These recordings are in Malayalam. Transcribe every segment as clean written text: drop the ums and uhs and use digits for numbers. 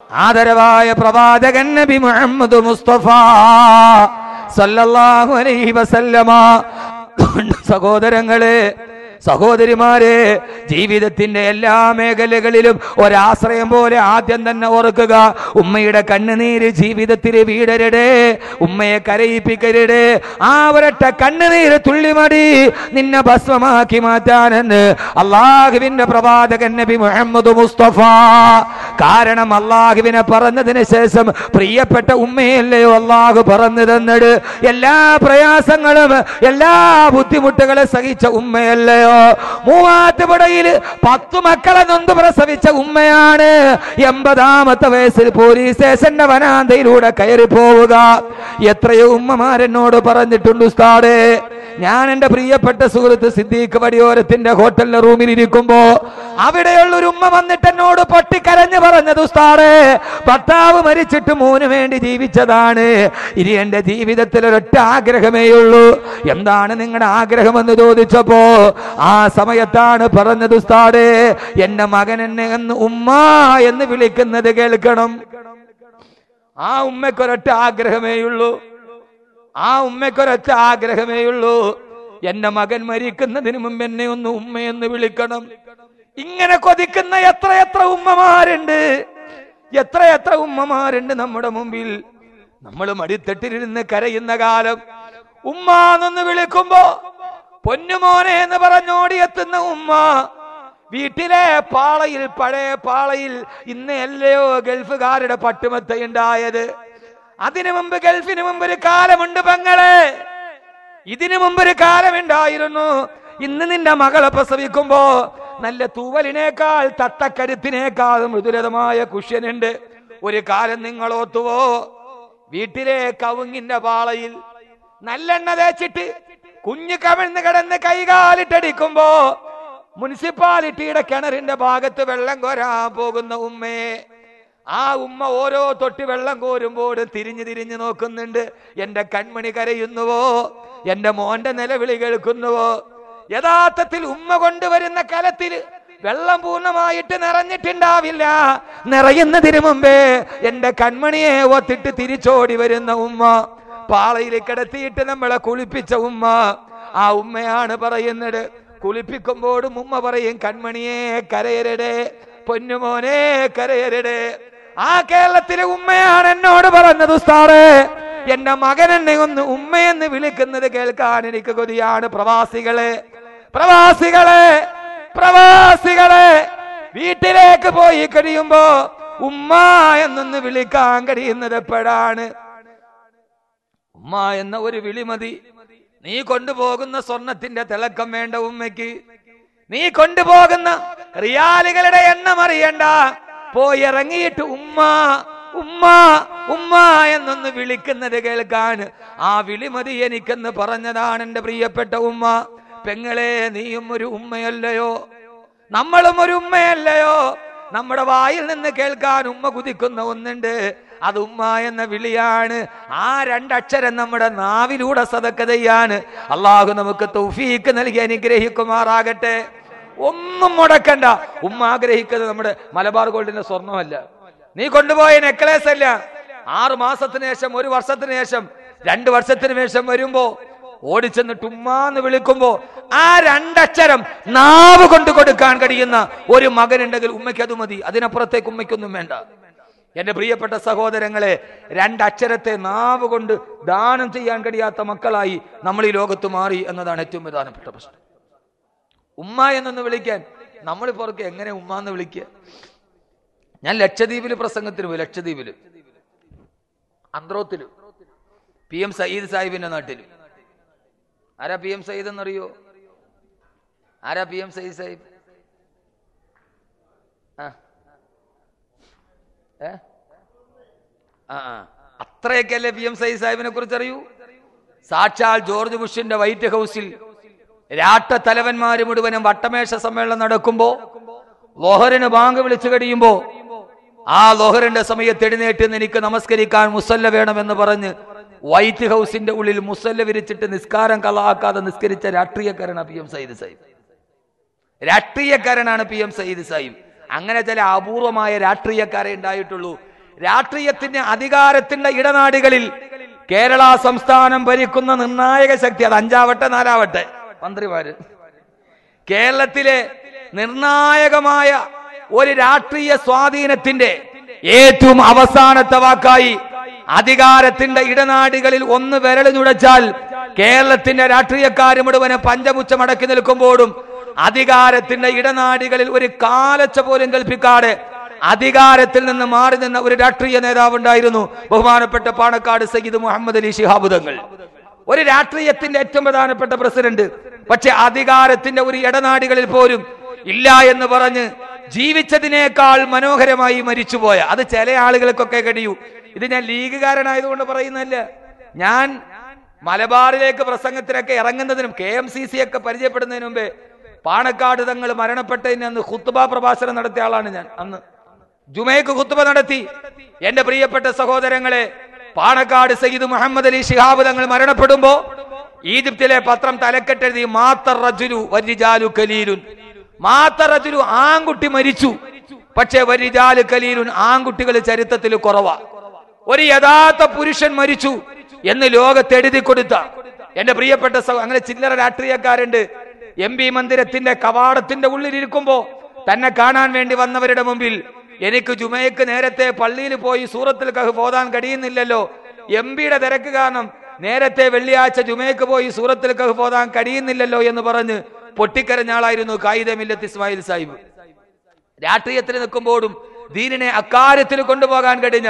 ആദരവായ പ്രവാചകൻ നബി മുഹമ്മദ് മുസ്തഫ സല്ലല്ലാഹു അലൈഹി വസല്ലമ. സഹോദരങ്ങളെ, സഹോദരിമാരെ, ജീവിതത്തിന്റെ എല്ലാ മേഖലകളിലും ഒരാശ്രയം പോലെ ആദ്യം തന്നെ ഓർക്കുക, ഉമ്മയുടെ കണ്ണുനീര് ജീവിതത്തിൽ വീടരുടേ, ഉമ്മയെ കരയിപ്പിക്കരുടേ. ആ ഒരൊറ്റ കണ്ണുനീര് തുള്ളിമടി നിന്നെ ഭസ്മമാക്കി മാറ്റാനെന്ന് അള്ളാഹുവിന്റെ പ്രവാചകൻ നബി മുഹമ്മദ് മുസ്തഫ. കാരണം അള്ളാഹുവിനെ പറഞ്ഞതിന് ശേഷം പ്രിയപ്പെട്ട ഉമ്മയല്ലയോ അള്ളാഹു പറഞ്ഞു തന്നത്? എല്ലാ പ്രയാസങ്ങളും എല്ലാ ബുദ്ധിമുട്ടുകളെ സഹിച്ച ഉമ്മയല്ലയോ? മൂവാറ്റുപുഴയിൽ 10 മക്കളെ നൊന്ത് പ്രസവിച്ച ഉമ്മയാണ് 80ാമത്തെ വയസ്സിൽ പോലീസ് സ്റ്റേഷന്റെ വനാന്തയിലൂടെ കയറി പോവുക. എത്രയോ ഉമ്മമാരെന്നോട് പറഞ്ഞിട്ടുണ്ട് ഉസ്താദേ, ഞാൻ എന്റെ പ്രിയപ്പെട്ട സുഹൃത്ത് സിദ്ദീഖ് വടിയോരത്തിന്റെ ഹോട്ടലിലെ റൂമിൽ ഇരിക്കുമ്പോ അവിടെയുള്ളൊരു ഉമ്മ വന്നിട്ട് എന്നോട് പൊട്ടിക്കരഞ്ഞ് പറഞ്ഞത്, ഉസ്താദേ, ഭർത്താവ് മരിച്ചിട്ട് 3 വേണ്ടി ജീവിച്ചതാണ്, ഇനി എന്റെ ജീവിതത്തിൽ ഒരൊറ്റ ആഗ്രഹമേ ഉള്ളൂ. എന്താണ് നിങ്ങളുടെ ആഗ്രഹമെന്ന് ചോദിച്ചപ്പോ ആ സമയത്താണ് പറഞ്ഞത്, ഉസ്താദേ, എന്റെ മകൻ എന്നെ എന്ന് ഉമ്മ എന്ന് വിളിക്കുന്നത് കേൾക്കണം. ആ ഉമ്മയ്ക്കൊരൊറ്റ ആഗ്രഹമേ ഉള്ളൂ, ആ ഉമ്മയ്ക്കൊരൊറ്റ ആഗ്രഹമേ ഉള്ളൂ, എന്റെ മകൻ മരിക്കുന്നതിന് മുമ്പ് എന്നെ ഒന്ന് ഉമ്മയെന്ന് വിളിക്കണം. ഇങ്ങനെ കൊതിക്കുന്ന എത്രയെത്ര ഉമ്മമാരുണ്ട്, എത്രയെത്ര ഉമ്മമാരുണ്ട് നമ്മുടെ മുമ്പിൽ. നമ്മൾ മടിത്തട്ടിലിരുന്ന് കരയുന്ന കാലം ഉമ്മാന്നൊന്ന് വിളിക്കുമ്പോ പൊന്നുമോനെ എന്ന് പറഞ്ഞോടിയെത്തുന്ന ഉമ്മ. വീട്ടിലെ പാളയിൽ, പഴയ പാളയിൽ ഇന്ന് അല്ലയോ ഗൾഫുകാരുടെ പട്ടുമത്തയുണ്ടായത്. അതിനു മുമ്പ്, ഗൾഫിന് മുമ്പ് ഒരു കാലമുണ്ട് പെങ്ങളെ, ഇതിനു മുമ്പ് ഒരു കാലമുണ്ടായിരുന്നു. ഇന്ന് നിന്റെ മകളെ പ്രസവിക്കുമ്പോ നല്ല തൂവലിനേക്കാൾ തത്തക്കരുത്തിനേക്കാൾ മൃദുലതമായ കുഷ്യനുണ്ട്. ഒരു കാലം നിങ്ങൾ ഓർത്തുവോ? വീട്ടിലെ കവുങ്ങിന്റെ പാളയിൽ നല്ലെണ്ണ തേച്ചിട്ട് കുഞ്ഞു കവിഴ്ന്ന് കിടന്ന് കൈകാലിട്ടടിക്കുമ്പോ മുനിസിപ്പാലിറ്റിയുടെ കിണറിന്റെ ഭാഗത്ത് വെള്ളം കോരാൻ പോകുന്ന ഉമ്മയെ, ആ ഉമ്മ ഓരോ തൊട്ടി വെള്ളം കോരുമ്പോൾ തിരിഞ്ഞു തിരിഞ്ഞു നോക്കുന്നുണ്ട്. എന്റെ കൺമണി കരയുന്നുവോ? എന്റെ മോന്റെ നിലവിളി കേൾക്കുന്നുവോ? യഥാർത്ഥത്തിൽ ഉമ്മ കൊണ്ടുവരുന്ന കലത്തിൽ വെള്ളം പൂർണ്ണമായിട്ട് നിറഞ്ഞിട്ടുണ്ടാവില്ല. നിറയുന്നതിന് മുമ്പേ എന്റെ കൺമണിയെ ഒത്തിട്ട് തിരിച്ചോടി വരുന്ന ഉമ്മ, പാളയിൽ കിടത്തിയിട്ട് നമ്മളെ കുളിപ്പിച്ച ഉമ്മ. ആ ഉമ്മയാണ് പറയുന്നത്. കുളിപ്പിക്കുമ്പോഴും ഉമ്മ പറയും, കൺമണിയെ കരയരുടേ, പൊന്നുമോനെ കരയരുടേ. ആ കേരളത്തിലെ ഉമ്മയാണ് എന്നോട് പറഞ്ഞത്, ഉസ്താദേ, എന്റെ മകൻ എന്നെ ഒന്ന് ഉമ്മയെന്ന് വിളിക്കുന്നത് കേൾക്കാൻ എനിക്ക് കൊതിയാണ്. പ്രവാസികളെ, പ്രവാസികളെ, പ്രവാസികളെ, വീട്ടിലേക്ക് പോയി കഴിയുമ്പോ ഉമ്മ എന്നൊന്ന് വിളിക്കാൻ കഴിയുന്നത് എപ്പോഴാണ്? ഉമ്മ എന്ന ഒരു വിളി മതി. നീ കൊണ്ടുപോകുന്ന സ്വർണത്തിന്റെ തിളക്കം വേണ്ട ഉമ്മയ്ക്ക്, നീ കൊണ്ടുപോകുന്ന റിയാലുകളുടെ എണ്ണം അറിയണ്ട. പോയി ഇറങ്ങിയിട്ട് ഉമ്മ ഉമ്മ ഉമ്മ എന്നൊന്ന് വിളിക്കുന്നത് കേൾക്കാൻ ആ വിളിമതി എനിക്കെന്ന് പറഞ്ഞതാണ് എന്റെ പ്രിയപ്പെട്ട ഉമ്മ. പെങ്ങളെ, നീയും ഒരു ഉമ്മയല്ലയോ? നമ്മളും ഒരു ഉമ്മയല്ലയോ? നമ്മുടെ വായിൽ നിന്ന് കേൾക്കാൻ ഉമ്മ കുതിക്കുന്ന ഒന്നുണ്ട്, അത് ഉമ്മ എന്ന വിളിയാണ്. ആ 2 അക്ഷരം നമ്മുടെ നാവിലൂടെ സദക്ക ചെയ്യാൻ അള്ളാഹു നമുക്ക് തൗഫീക്ക് നൽകി അനുഗ്രഹിക്കുമാറാകട്ടെ. ഒന്നും മുടക്കണ്ട. ഉമ്മ ആഗ്രഹിക്കുന്നത് നമ്മുടെ മലബാർ ഗോൾഡിന്റെ സ്വർണ്ണമല്ല, നീ കൊണ്ടുപോയ നെക്ലേസ് അല്ല. 6 മാസത്തിന് ശേഷം, 1 വർഷത്തിന് ശേഷം, 2 വർഷത്തിന് ശേഷം വരുമ്പോ ഓടിച്ചെന്നിട്ട് ഉമ്മാന്ന് വിളിക്കുമ്പോ ആ 2 അക്ഷരം നാവ് കൊണ്ട് കൊടുക്കാൻ കഴിയുന്ന ഒരു മകനുണ്ടെങ്കിൽ ഉമ്മയ്ക്ക് അത് മതി. അതിനപ്പുറത്തേക്ക് ഉമ്മയ്ക്കൊന്നും വേണ്ട. എന്റെ പ്രിയപ്പെട്ട സഹോദരങ്ങളെ, 2 അക്ഷരത്തെ നാവ് കൊണ്ട് ദാനം ചെയ്യാൻ കഴിയാത്ത മക്കളായി നമ്മൾ ഈ ലോകത്ത് മാറി എന്നതാണ് ഏറ്റവും പ്രധാനപ്പെട്ട പ്രശ്നം. ഉമ്മ എന്നൊന്ന് വിളിക്കാൻ നമ്മളിപ്പോ എങ്ങനെ ഉമ്മ എന്ന് വിളിക്കുക? ഞാൻ ലക്ഷദ്വീപില് പ്രസംഗത്തിന് പോയി. ലക്ഷദ്വീപില് അന്ത്രോത്തില് PM സയ്യിദ് സാഹിബിന്റെ നാട്ടില്. ആരാ PM സയ്യിദ് എന്നറിയോ? ആരാ PM സയ്യിദ് സാഹിബ്? അത്രയൊക്കെയല്ലേ PM സയ്യിദ് സാഹിബിനെ കുറിച്ച് അറിയൂ? സാക്ഷാൽ ജോർജ് ബുഷിന്റെ വൈറ്റ് ഹൗസിൽ രാഷ്ട്ര തലവന്മാര് മുഴുവനും വട്ടമേശ സമ്മേളനം നടക്കുമ്പോ ലോഹറിന് ബാങ്ക് വിളിച്ചു കഴിയുമ്പോ ആ ലോഹറിന്റെ സമയത്ത് എഴുന്നേറ്റ് എനിക്ക് നമസ്കരിക്കാൻ മുസല്ല വേണമെന്ന് പറഞ്ഞ് വൈറ്റ് ഹൗസിന്റെ ഉള്ളിൽ മുസല്ല വിരിച്ചിട്ട് നിസ്കാരം കളാക്കാതെ നിസ്കരിച്ച രാഷ്ട്രീയക്കാരനാണ് PM സയ്യിദ് സാഹിബ്. രാഷ്ട്രീയക്കാരനാണ് PM സയ്യിദ് സാഹിബ്. അങ്ങനെ ചില അപൂർവമായ രാഷ്ട്രീയക്കാരെ ഉണ്ടായിട്ടുള്ളൂ. രാഷ്ട്രീയത്തിന്റെ അധികാരത്തിന്റെ ഇടനാടുകളിൽ കേരള സംസ്ഥാനം ഭരിക്കുന്ന നിർണായക ശക്തി, അത് 5ആവട്ടെ 4ആവട്ടെ മന്ത്രിമാര്, കേരളത്തിലെ നിർണായകമായ ഒരു രാഷ്ട്രീയ സ്വാധീനത്തിന്റെ ഏറ്റവും അവസാനത്തെ വാക്കായി അധികാരത്തിന്റെ ഇടനാടുകളിൽ ഒന്ന് വിരലുഞ്ഞുടച്ചാൽ കേരളത്തിന്റെ രാഷ്ട്രീയക്കാര് മുഴുവനെ പഞ്ചമുച്ചമടക്കി നിൽക്കുമ്പോഴും അധികാരത്തിന്റെ ഇടനാടുകളിൽ ഒരു കാലച്ച പോലും കൽപ്പിക്കാതെ അധികാരത്തിൽ നിന്ന് മാറി നിന്ന ഒരു രാഷ്ട്രീയ നേതാവ് ഉണ്ടായിരുന്നു, ബഹുമാനപ്പെട്ട പാണക്കാട് സയ്യിദ് മുഹമ്മദ് അലി ശിഹാബ് തങ്ങൾ. ഒരു രാഷ്ട്രീയത്തിന്റെ ഏറ്റവും പ്രധാനപ്പെട്ട പ്രസിഡന്റ്, പക്ഷെ അധികാരത്തിന്റെ ഒരു ഇടനാടുകളിൽ പോലും ഇല്ല എന്ന് പറഞ്ഞ് ജീവിച്ചതിനേക്കാൾ മനോഹരമായി മരിച്ചുപോയ, അത് ചില ആളുകൾക്കൊക്കെ കഴിയൂ. ഇത് ഞാൻ ലീഗുകാരനായതുകൊണ്ട് പറയുന്നതല്ല. ഞാൻ മലബാറിലേക്ക് പ്രസംഗത്തിനൊക്കെ ഇറങ്ങുന്നതിനും KMCC ഒക്കെ പരിചയപ്പെടുന്നതിന് മുമ്പേ പാണക്കാട് തങ്ങൾ മരണപ്പെട്ടതിന് അന്ന് ഖുത്ബ പ്രഭാഷണം നടത്തിയ ആളാണ് ഞാൻ. അന്ന് ജുമയ്ക്ക് ഖുത്ബ നടത്തി. എന്റെ പ്രിയപ്പെട്ട സഹോദരങ്ങളെ, പാണക്കാട് സയ്യിദ് മുഹമ്മദ് അലി ശിഹാബ് തങ്ങൾ മരണപ്പെടുമ്പോ ഈജിപ്തിലെ പത്രം തലക്കെട്ടെഴുതി മാത്തർ റജുലു വരിജാലു കലീലുൻ. മാത്തർ റജുലു, ആൺകുട്ടി മരിച്ചു, പക്ഷെ വരിജാലു കലീലുൻ, ആൺകുട്ടികൾ ചരിത്രത്തിൽ കുറവാ. ഒരു യഥാർത്ഥ പുരുഷൻ മരിച്ചു എന്ന് ലോകത്ത് എഴുതി കൊടുത്ത എന്റെ പ്രിയപ്പെട്ട അങ്ങനെ ചില്ലറ രാഷ്ട്രീയക്കാരുണ്ട്. MP മന്ദിരത്തിന്റെ കവാടത്തിന്റെ ഉള്ളിലിരിക്കുമ്പോ തന്നെ കാണാൻ വേണ്ടി വന്നവരുടെ മുമ്പിൽ എനിക്ക് ജുമയ്ക്ക് നേരത്തെ പള്ളിയിൽ പോയി സൂറത്തുൽ കഹ്ഫ് ഓതാൻ കഴിയുന്നില്ലല്ലോ, MP തിരക്ക് കാരണം നേരത്തെ വെള്ളിയാഴ്ച ജുമയ്ക്ക് പോയി സൂറത്തുൽ കഹ്ഫ് ഓതാൻ കഴിയുന്നില്ലല്ലോ എന്ന് പറഞ്ഞ് പൊട്ടിക്കരഞ്ഞ ആളായിരുന്നു ഖായിദ മില്ലത്ത് ഇസ്മായിൽ സാഹിബ്. രാഷ്ട്രീയത്തിൽ നിൽക്കുമ്പോഴും ദീനിനെ അക്കാര്യത്തിൽ കൊണ്ടുപോകാൻ കഴിഞ്ഞ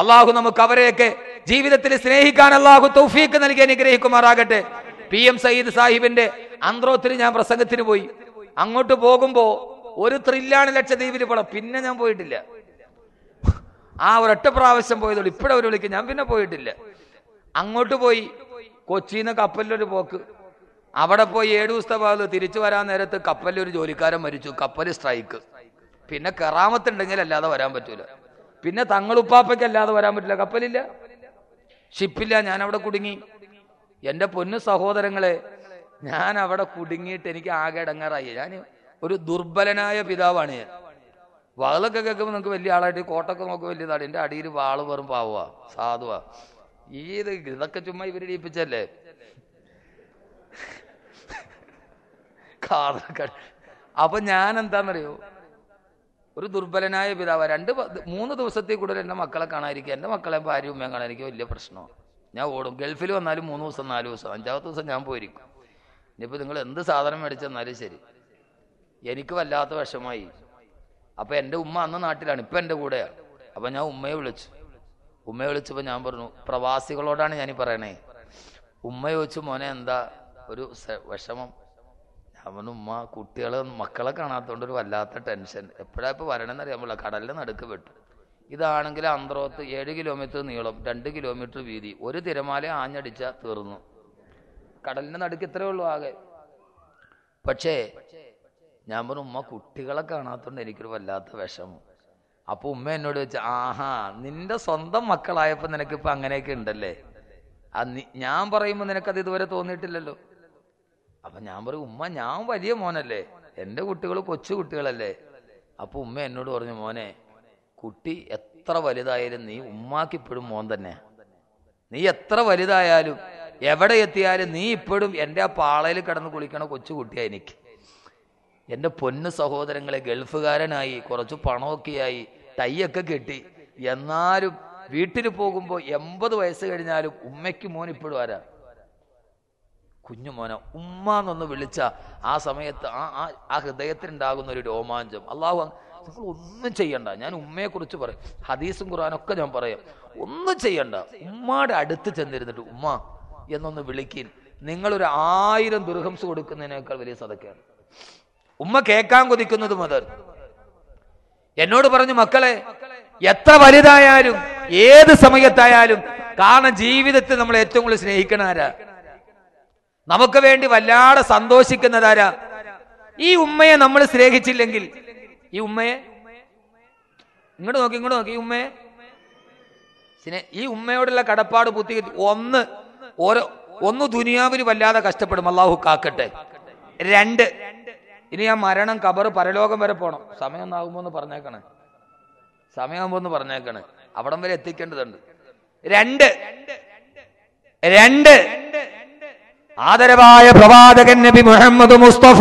അള്ളാഹു നമുക്ക് അവരെയൊക്കെ ജീവിതത്തിൽ സ്നേഹിക്കാൻ അള്ളാഹു തൗഫീഖ് നൽകി അനുഗ്രഹിക്കുമാറാകട്ടെ. PM സയ്യിദ് സാഹിബിന്റെ അന്ത്രോത്തിന് ഞാൻ പ്രസംഗത്തിന് പോയി. അങ്ങോട്ട് പോകുമ്പോ ഒരു ത്രില്ലാണ് ലക്ഷദ്വീപിൽ പോണം. പിന്നെ ഞാൻ പോയിട്ടില്ല. ആ ഒരൊറ്റ പ്രാവശ്യം പോയതുള്ളൂ. ഇപ്പോഴും അവർ വിളിക്കും, ഞാൻ പിന്നെ പോയിട്ടില്ല. അങ്ങോട്ട് പോയി കൊച്ചിന്ന് കപ്പലിലൊരു പോക്ക്. അവിടെ പോയി 7 ദിവസത്തെ ഭാഗത്ത് തിരിച്ചു വരാൻ നേരത്ത് കപ്പലിലൊരു ജോലിക്കാരൻ മരിച്ചു. കപ്പൽ സ്ട്രൈക്ക്. പിന്നെ കറാമത്തുണ്ടെങ്കിൽ അല്ലാതെ വരാൻ പറ്റൂല. പിന്നെ തങ്ങളുപ്പാപ്പയ്ക്ക് അല്ലാതെ വരാൻ പറ്റില്ല. കപ്പലില്ല, ഷിപ്പില്ല. ഞാൻ അവിടെ കുടുങ്ങി. എൻ്റെ പൊന്നു സഹോദരങ്ങളെ, ഞാൻ അവിടെ കുടുങ്ങിയിട്ട് എനിക്ക് ആകെ ഇടങ്ങാറായി. ഞാൻ ഒരു ദുർബലനായ പിതാവാണ് ഞാൻ. വാളൊക്കെ കേൾക്കുമ്പോൾ നിങ്ങൾക്ക് വലിയ ആളായിട്ട് കോട്ടൊക്കെ നോക്കുക വലിയതാണ്. എൻ്റെ അടിയിൽ വാള് വെറും പാവുക, സാധുവാ. ഇതൊക്കെ ചുമ്മാ ഇവര് ഇടിപ്പിച്ചല്ലേ. അപ്പൊ ഞാൻ എന്താണെന്നറിയോ, ഒരു ദുർബലനായ പിതാവ്. 2-3 ദിവസത്തിൽ കൂടുതൽ എൻ്റെ മക്കളെ കാണാതിരിക്കുക, എൻ്റെ മക്കളെ ഭാര്യ ഉമ്മയും കാണാൻ എനിക്ക് വലിയ പ്രശ്നമാണ്. ഞാൻ ഓടും. ഗൾഫിൽ വന്നാലും 3 ദിവസം 4 ദിവസം 5ാമത്തെ ദിവസം ഞാൻ പോയിരിക്കും. ഇനിയിപ്പോൾ നിങ്ങൾ എന്ത് സാധനം മേടിച്ചെന്നാലും ശരി, എനിക്ക് വല്ലാത്ത വിഷമായി. അപ്പം എൻ്റെ ഉമ്മ അന്ന് നാട്ടിലാണ്, ഇപ്പം എൻ്റെ കൂടെയാണ്. അപ്പം ഞാൻ ഉമ്മയെ വിളിച്ചപ്പോൾ ഞാൻ പറഞ്ഞു, പ്രവാസികളോടാണ് ഞാനീ പറയണേ. ഉമ്മ ചോദിച്ചു, മോനെ എന്താ ഒരു വിഷമം? ഞാൻ പറഞ്ഞു, ഉമ്മ മക്കളെ കാണാത്തതുകൊണ്ട് ഒരു വല്ലാത്ത ടെൻഷൻ. എപ്പോഴാണ് ഇപ്പോൾ വരണമെന്ന് അറിയാൻ പാടില്ല. കടലിൽ നടുക്ക് പെട്ടു. ഇതാണെങ്കിൽ അന്ത്രോത്ത് 7 കിലോമീറ്റർ നീളം, 2 കിലോമീറ്റർ വീതി. ഒരു തിരമാല ആഞ്ഞടിച്ചാൽ തീർന്നു. കടലിൻ്റെ നടുക്ക് ഇത്രയേ ഉള്ളൂ ആകെ. പക്ഷേ ഞാൻ പറഞ്ഞു, ഉമ്മ കുട്ടികളെ കാണാത്തതുകൊണ്ട് എനിക്കൊരു വല്ലാത്ത വിഷമം. അപ്പോൾ ഉമ്മ എന്നോട് ചോദിച്ചു, ആഹാ, നിന്റെ സ്വന്തം മക്കളായപ്പോൾ നിനക്കിപ്പോൾ അങ്ങനെയൊക്കെ ഉണ്ടല്ലേ? ഞാൻ പറയുമ്പോൾ നിനക്കത് ഇതുവരെ തോന്നിയിട്ടില്ലല്ലോ. അപ്പം ഞാൻ പറയും, ഉമ്മ ഞാൻ വലിയ മോനല്ലേ, എൻ്റെ കുട്ടികൾ കൊച്ചു കുട്ടികളല്ലേ. അപ്പോൾ ഉമ്മ എന്നോട് പറഞ്ഞു, മോനെ, കുട്ടി എത്ര വലുതായാലും നീ ഉമ്മാക്ക് ഇപ്പോഴും മോൻ തന്നെ. നീ എത്ര വലുതായാലും എവിടെ എത്തിയാലും നീ ഇപ്പോഴും എൻ്റെ ആ പാളയിൽ കിടന്ന് കുളിക്കണ കൊച്ചു കുട്ടിയാ എനിക്ക്. എൻ്റെ പൊന്നു സഹോദരങ്ങളെ, ഗൾഫുകാരനായി, കുറച്ച് പണമൊക്കെയായി, ടൈയൊക്കെ കെട്ടി, എന്നാലും വീട്ടിൽ പോകുമ്പോൾ 80 വയസ്സ് കഴിഞ്ഞാലും ഉമ്മയ്ക്ക് മോൻ ഇപ്പോഴും ആരാ? കുഞ്ഞു മോനെ. ഉമ്മ എന്നൊന്ന് വിളിച്ച ആ സമയത്ത് ആ ഹൃദയത്തിനുണ്ടാകുന്ന ഒരു രോമാഞ്ചം. അള്ളാഹു, നിങ്ങൾ ഒന്നും ചെയ്യണ്ട. ഞാൻ ഉമ്മയെക്കുറിച്ച് പറയും, ഹദീസും ഖുർആനൊക്കെ ഞാൻ പറയാം. ഒന്നും ചെയ്യണ്ട, ഉമ്മയുടെ അടുത്ത് ചെന്നിരുന്നിട്ട് ഉമ്മ എന്നൊന്ന് വിളിക്കിൻ. നിങ്ങളൊരു 1000 ദിർഹംസ് കൊടുക്കുന്നതിനേക്കാൾ വലിയ സദക്കയാണ്. ഉമ്മ കേൾക്കാൻ കൊതിക്കുന്നത് മുതൽ എന്നോട് പറഞ്ഞു, മക്കളെ, എത്ര വലുതായാലും ഏത് സമയത്തായാലും, കാരണം ജീവിതത്തിൽ നമ്മൾ ഏറ്റവും കൂടുതൽ സ്നേഹിക്കണ ആരാ? നമുക്ക് വേണ്ടി വല്ലാതെ സന്തോഷിക്കുന്നതാരാ? ഈ ഉമ്മയെ നമ്മൾ സ്നേഹിച്ചില്ലെങ്കിൽ, ഈ ഉമ്മയെ ഇങ്ങോട്ട് നോക്കി, ഈ ഉമ്മയോടുള്ള കടപ്പാട് പൂർത്തി. ഒന്ന് ദുനിയാവിൽ വല്ലാതെ കഷ്ടപ്പെടും, അള്ളാഹു കാക്കട്ടെ. 2, ഇനി ആ മരണം, കബറ്, പരലോകം വരെ പോണം. സമയം ഒന്നാകുമ്പോ ഒന്ന് പറഞ്ഞേക്കണേ. അവിടം വരെ എത്തിക്കേണ്ടതുണ്ട്. രണ്ട് ആദരവായ പ്രവാചകൻ നബി മുഹമ്മദ് മുസ്തഫ,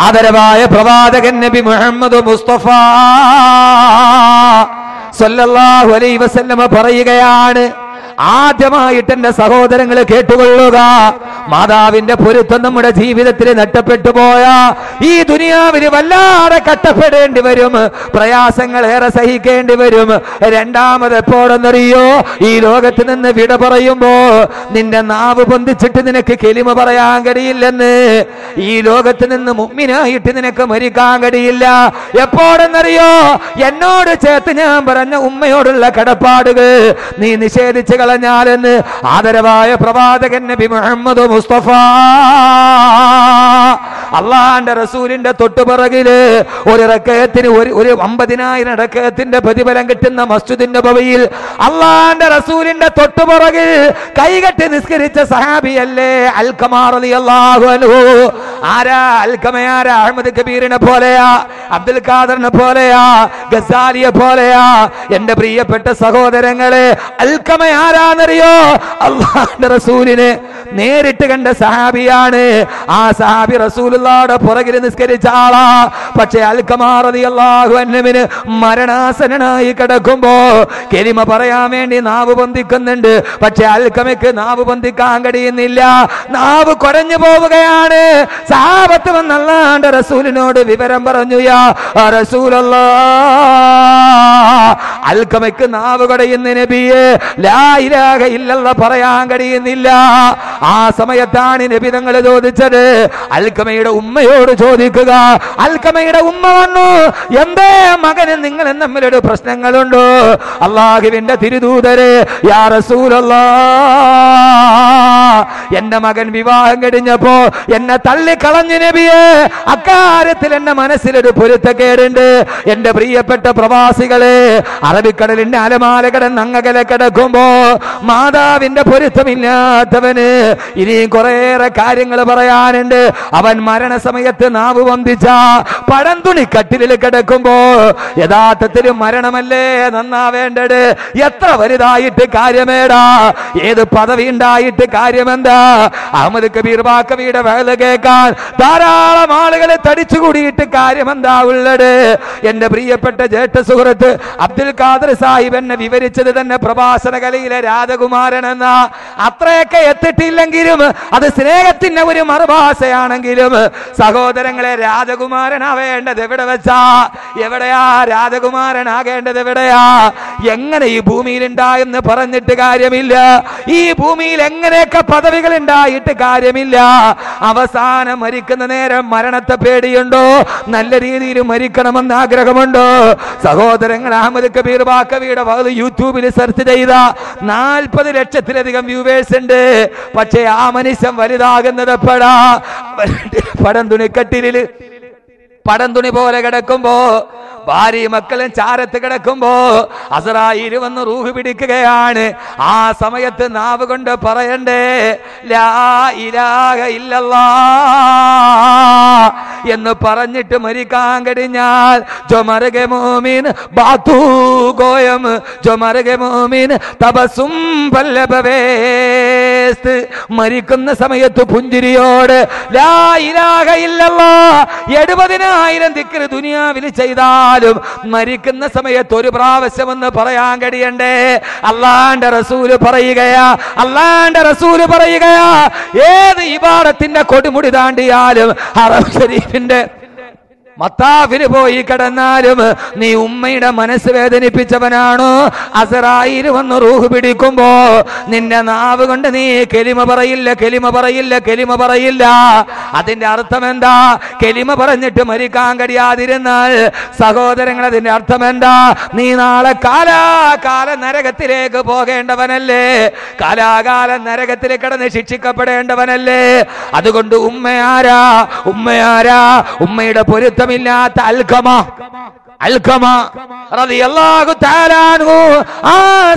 ആദരവായ പ്രവാചകൻ നബി മുഹമ്മദ് മുസ്തഫ സല്ലല്ലാഹു അലൈഹി വസല്ലമ പറയുകയാണ്, ആദ്യമായിട്ട് എന്റെ സഹോദരങ്ങളെ കേട്ടുകൊള്ളുക, മാതാവിന്റെ പൊരുത്തം നമ്മുടെ ജീവിതത്തിൽ നഷ്ടപ്പെട്ടു പോയ ഈ ദുനിയാവിന് വല്ലാതെ കഷ്ടപ്പെടേണ്ടി വരും, പ്രയാസങ്ങൾ ഏറെ സഹിക്കേണ്ടി വരും. രണ്ടാമത് എപ്പോഴെന്നറിയോ? ഈ ലോകത്ത് നിന്ന് വിട പറയുമ്പോ നിന്റെ നാവ് പൊന്തിച്ചിട്ട് നിനക്ക് കെലിമ പറയാൻ കഴിയില്ലെന്ന്. ഈ ലോകത്ത് നിന്ന് മുഅ്മിനായിട്ട് നിനക്ക് മരിക്കാൻ കഴിയില്ല. എപ്പോഴെന്നറിയോ? എന്നോട് ചേർത്ത് ഞാൻ പറഞ്ഞ ഉമ്മയോടുള്ള കടപ്പാടുകൾ നീ നിഷേധിച്ച് കളഞ്ഞാലെന്ന് ആദരവായ പ്രവാചകൻ നബി മുഹമ്മദ് മുസ്തഫ. അള്ളാന്റെ റസൂലിന്റെ തൊട്ടുപിറകില് ഒരു റക്കഅത്തിന് ഒരു 50,000 റക്കഅത്തിന്റെ പ്രതിഫലം കിട്ടുന്ന മസ്ജിദുൻ നബവിയിൽ അള്ളാന്റെ റസൂലിന്റെ തൊട്ടുപിറകിൽ കൈകെട്ടി നിസ്കരിച്ച സഹാബിയല്ലേ അൽഖമ റളിയല്ലാഹു അൻഹു. ആരാ അൽഖമയാരാ? അഹ്മദ് കബീറിനെ പോലെയാ, അബ്ദുൽ ഖാദറിനെ പോലെയാ, ഗസാലിയെ പോലെയാ? എന്റെ പ്രിയപ്പെട്ട സഹോദരങ്ങളെ, അൽഖമ ആരാന്നറിയോ? അള്ളാന്റെ റസൂലിനെ നേരിട്ട് കണ്ട സഹാബിയാണ്. ആ സഹാബി റസൂലുള്ളാഹിയുടെ പുറകിൽ നിസ്കരിച്ച ആളാ. പക്ഷേ അൽഖമ റളിയല്ലാഹു അൻഹുവിന് മരണാസന്നനായി കിടക്കുമ്പോ കലിമ പറയാൻ വേണ്ടി നാവ് പൊന്തിക്കുന്നുണ്ട്. പക്ഷെ അൽഖമയ്ക്ക് നാവ് പൊന്തിക്കാൻ കഴിയുന്നില്ല, നാവ് കുരഞ്ഞു പോവുകയാണ്. സഹാബത്ത് വന്ന് അല്ലാഹുവിന്റെ റസൂലിനോട് വിവരം പറഞ്ഞു, യാ റസൂലല്ലാഹ്, അൽഖമയ്ക്ക് നാവ് കുടയുന്ന നബിയെ, ലാ ഇലാഹ ഇല്ലല്ലാഹ് പറയാൻ കഴിയുന്നില്ല. ആ സമയത്താണ് നബി തങ്ങൾ ചോദിച്ചത്, അൽഖമയുടെ ഉമ്മയോട് ചോദിക്കുക. അൽഖമയുടെ ഉമ്മ വന്നു, എന്തേ മകന് നിങ്ങൾ തമ്മിലൊരു പ്രശ്നങ്ങളുണ്ടോ? അല്ലാഹുവിന്റെ തിരുദൂതരെ, യാ റസൂലല്ലാഹ്, എന്റെ മകൻ വിവാഹം കഴിഞ്ഞപ്പോ എന്നെ തള്ളിക്കളഞ്ഞു നബിയെ, അക്കാര്യത്തിൽ എന്റെ മനസ്സിലൊരു പൊരുത്തക്കേടുണ്ട്. എന്റെ പ്രിയപ്പെട്ട പ്രവാസികളെ, അറബിക്കടലിന്റെ അലമാല കിടന്ന് അങ്ങകലെ കിടക്കുമ്പോ മാതാവിന്റെ പൊരുത്തമില്ലാത്തവന് ഇനിയും കുറേയേറെ കാര്യങ്ങൾ പറയാനുണ്ട്. അവൻ മരണസമയത്ത് നാവ് വന്ദിച്ച പഴന്തുണി കട്ടിലിൽ കിടക്കുമ്പോ യഥാർത്ഥത്തിൽ മരണമല്ലേ നന്നാവേണ്ടത്? എത്ര വലുതായിട്ട് കാര്യമേടാ, ഏത് പദവി ഉണ്ടായിട്ട് കാര്യമെന്താ? അഹമ്മദ് കബീർ ബാക്കവിയുടെ വേല കേൾക്കാൻ ധാരാളം ആളുകൾ തടിച്ചുകൂടിയിട്ട് കാര്യമെന്താ ഉള്ളത്? എന്റെ പ്രിയപ്പെട്ട ജ്യേഷ്ഠ സുഹൃത്ത് അബ്ദുൽ ഖാദർ സാഹിബ് എന്നെ വിവരിച്ചത് തന്നെ പ്രഭാഷണ കലയിലെ രാജകുമാരൻ എന്ന. അത്രയൊക്കെ എത്തിയിട്ടില്ലെങ്കിലും അത് സ്നേഹത്തിന്റെ ഒരു മറുഭാഷയാണെങ്കിലും സഹോദരങ്ങളെ, രാജകുമാരനാവേണ്ടത് എവിടെ വെച്ചാ? എവിടെയാ രാജകുമാരനാകേണ്ടത്? എവിടെയാ? എങ്ങനെ ഈ ഭൂമിയിൽ ഉണ്ടായെന്ന് പറഞ്ഞിട്ട് കാര്യമില്ല. ഈ ഭൂമിയിൽ എങ്ങനെയൊക്കെ പദവികൾ ഉണ്ടായിട്ട് കാര്യമില്ല. അവസാനം മരിക്കുന്ന നേരം മരണത്തെ പേടിയുണ്ടോ? നല്ല രീതിയിൽ മരിക്കണമെന്ന് ആഗ്രഹമുണ്ടോ? സഹോദരങ്ങൾ, അഹമ്മദ് കബീർ ബാക്കവിയുടെ വഹദ് യൂട്യൂബിൽ സെർച്ച് ചെയ്ത 40 ലക്ഷത്തിലധികം വ്യൂവേഴ്സ് ഉണ്ട്. പക്ഷേ ആ മനുഷ്യൻ വലുതാകുന്നത് എപ്പോഴാ? പടന്തുണിക്കട്ടിലിൽ പടന്തുണി പോലെ കിടക്കുമ്പോ, ഭാര്യ മക്കളും ചാരത്ത് കിടക്കുമ്പോ അസ്രായീൽ വന്ന് റൂഹ് പിടിക്കുകയാണ്. ആ സമയത്ത് നാവ് കൊണ്ട് പറയണ്ടേ, ലാ ഇലാഹ ഇല്ലല്ലാഹ് എന്ന് പറഞ്ഞിട്ട് മരിക്കാൻ കഴിഞ്ഞാൽ, ജോ മരഗെ മോമിൻ ബാത്തു ഗോയം, ജോ മരഗെ മോമിൻ തബസും പല്ലബവേസ്ത്. മരിക്കുന്ന സമയത്ത് പുഞ്ചിരിയോട് ലാ ഇലാഹ ഇല്ലല്ലാഹ് 70,000 ദിക്ർ ദുനിയാവിൽ ചെയ്താൽ മരിക്കുന്ന സമയത്ത് ഒരു പ്രാവശ്യമെന്ന് പറയാൻ കഴിയണ്ടേ? അല്ലാഹുവിന്റെ റസൂല് പറയുകയാ, ഏത് ഇബാദത്തിന്റെ കൊടുമുടി താണ്ടിയാലും, ഹറം ശരീഫിന്റെ മത്താഫിന് പോയി കിടന്നാലും നീ ഉമ്മയുടെ മനസ്സ് വേദനിപ്പിച്ചവനാണോ? അസ്രായീൽ വന്ന് റൂഹ് പിടിക്കുമ്പോ നിന്റെ നാവ് കൊണ്ട് നീ കലിമ പറയില്ല. അതിന്റെ അർത്ഥം എന്താ? കലിമ പറഞ്ഞിട്ട് മരിക്കാൻ കഴിയാതിരുന്നാൽ സഹോദരങ്ങൾ, അതിന്റെ അർത്ഥം എന്താ? നീ നാളെ കാലാകാല നരകത്തിലേക്ക് പോകേണ്ടവനല്ലേ? കാലാകാല നരകത്തിൽ കിടന്ന് ശിക്ഷിക്കപ്പെടേണ്ടവനല്ലേ? അതുകൊണ്ട് ഉമ്മയാരാ? ഉമ്മയുടെ പൊരുത്തം ഇല്ലാത്ത അൽഖമ റളിയല്ലാഹു തആല അൻഹു, ആ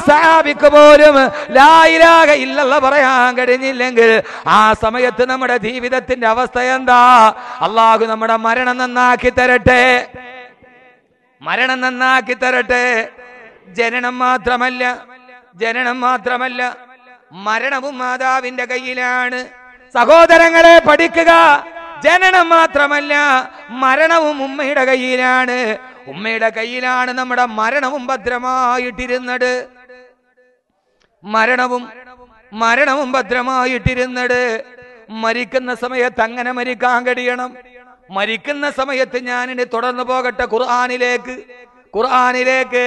സഹാബിക്ക് പോലും ലാ ഇലാഹ ഇല്ലല്ലാഹ് പറയാൻ കഴിഞ്ഞില്ലെങ്കിൽ ആ സമയത്ത് നമ്മുടെ ജീവിതത്തിന്റെ അവസ്ഥ എന്താ? അല്ലാഹു നമ്മുടെ മരണം നന്നാക്കി തരട്ടെ. ജനനം മാത്രമല്ല മരണവും മാതാവിന്റെ കയ്യിലാണ്. സഹോദരങ്ങളെ പഠിക്കുക. ജനനം മാത്രമല്ല മരണവും ഉമ്മയുടെ കയ്യിലാണ്. ഉമ്മയുടെ കയ്യിലാണ് നമ്മുടെ മരണവും ഭദ്രമായിട്ടിരുന്നത്. മരണവും ഭദ്രമായിട്ടിരുന്നത്. മരിക്കുന്ന സമയത്ത് അങ്ങനെ മരിക്കാൻ കഴിയണം. മരിക്കുന്ന സമയത്ത് ഞാനിനി തുടർന്നു പോകട്ടെ ഖുർആനിലേക്ക്.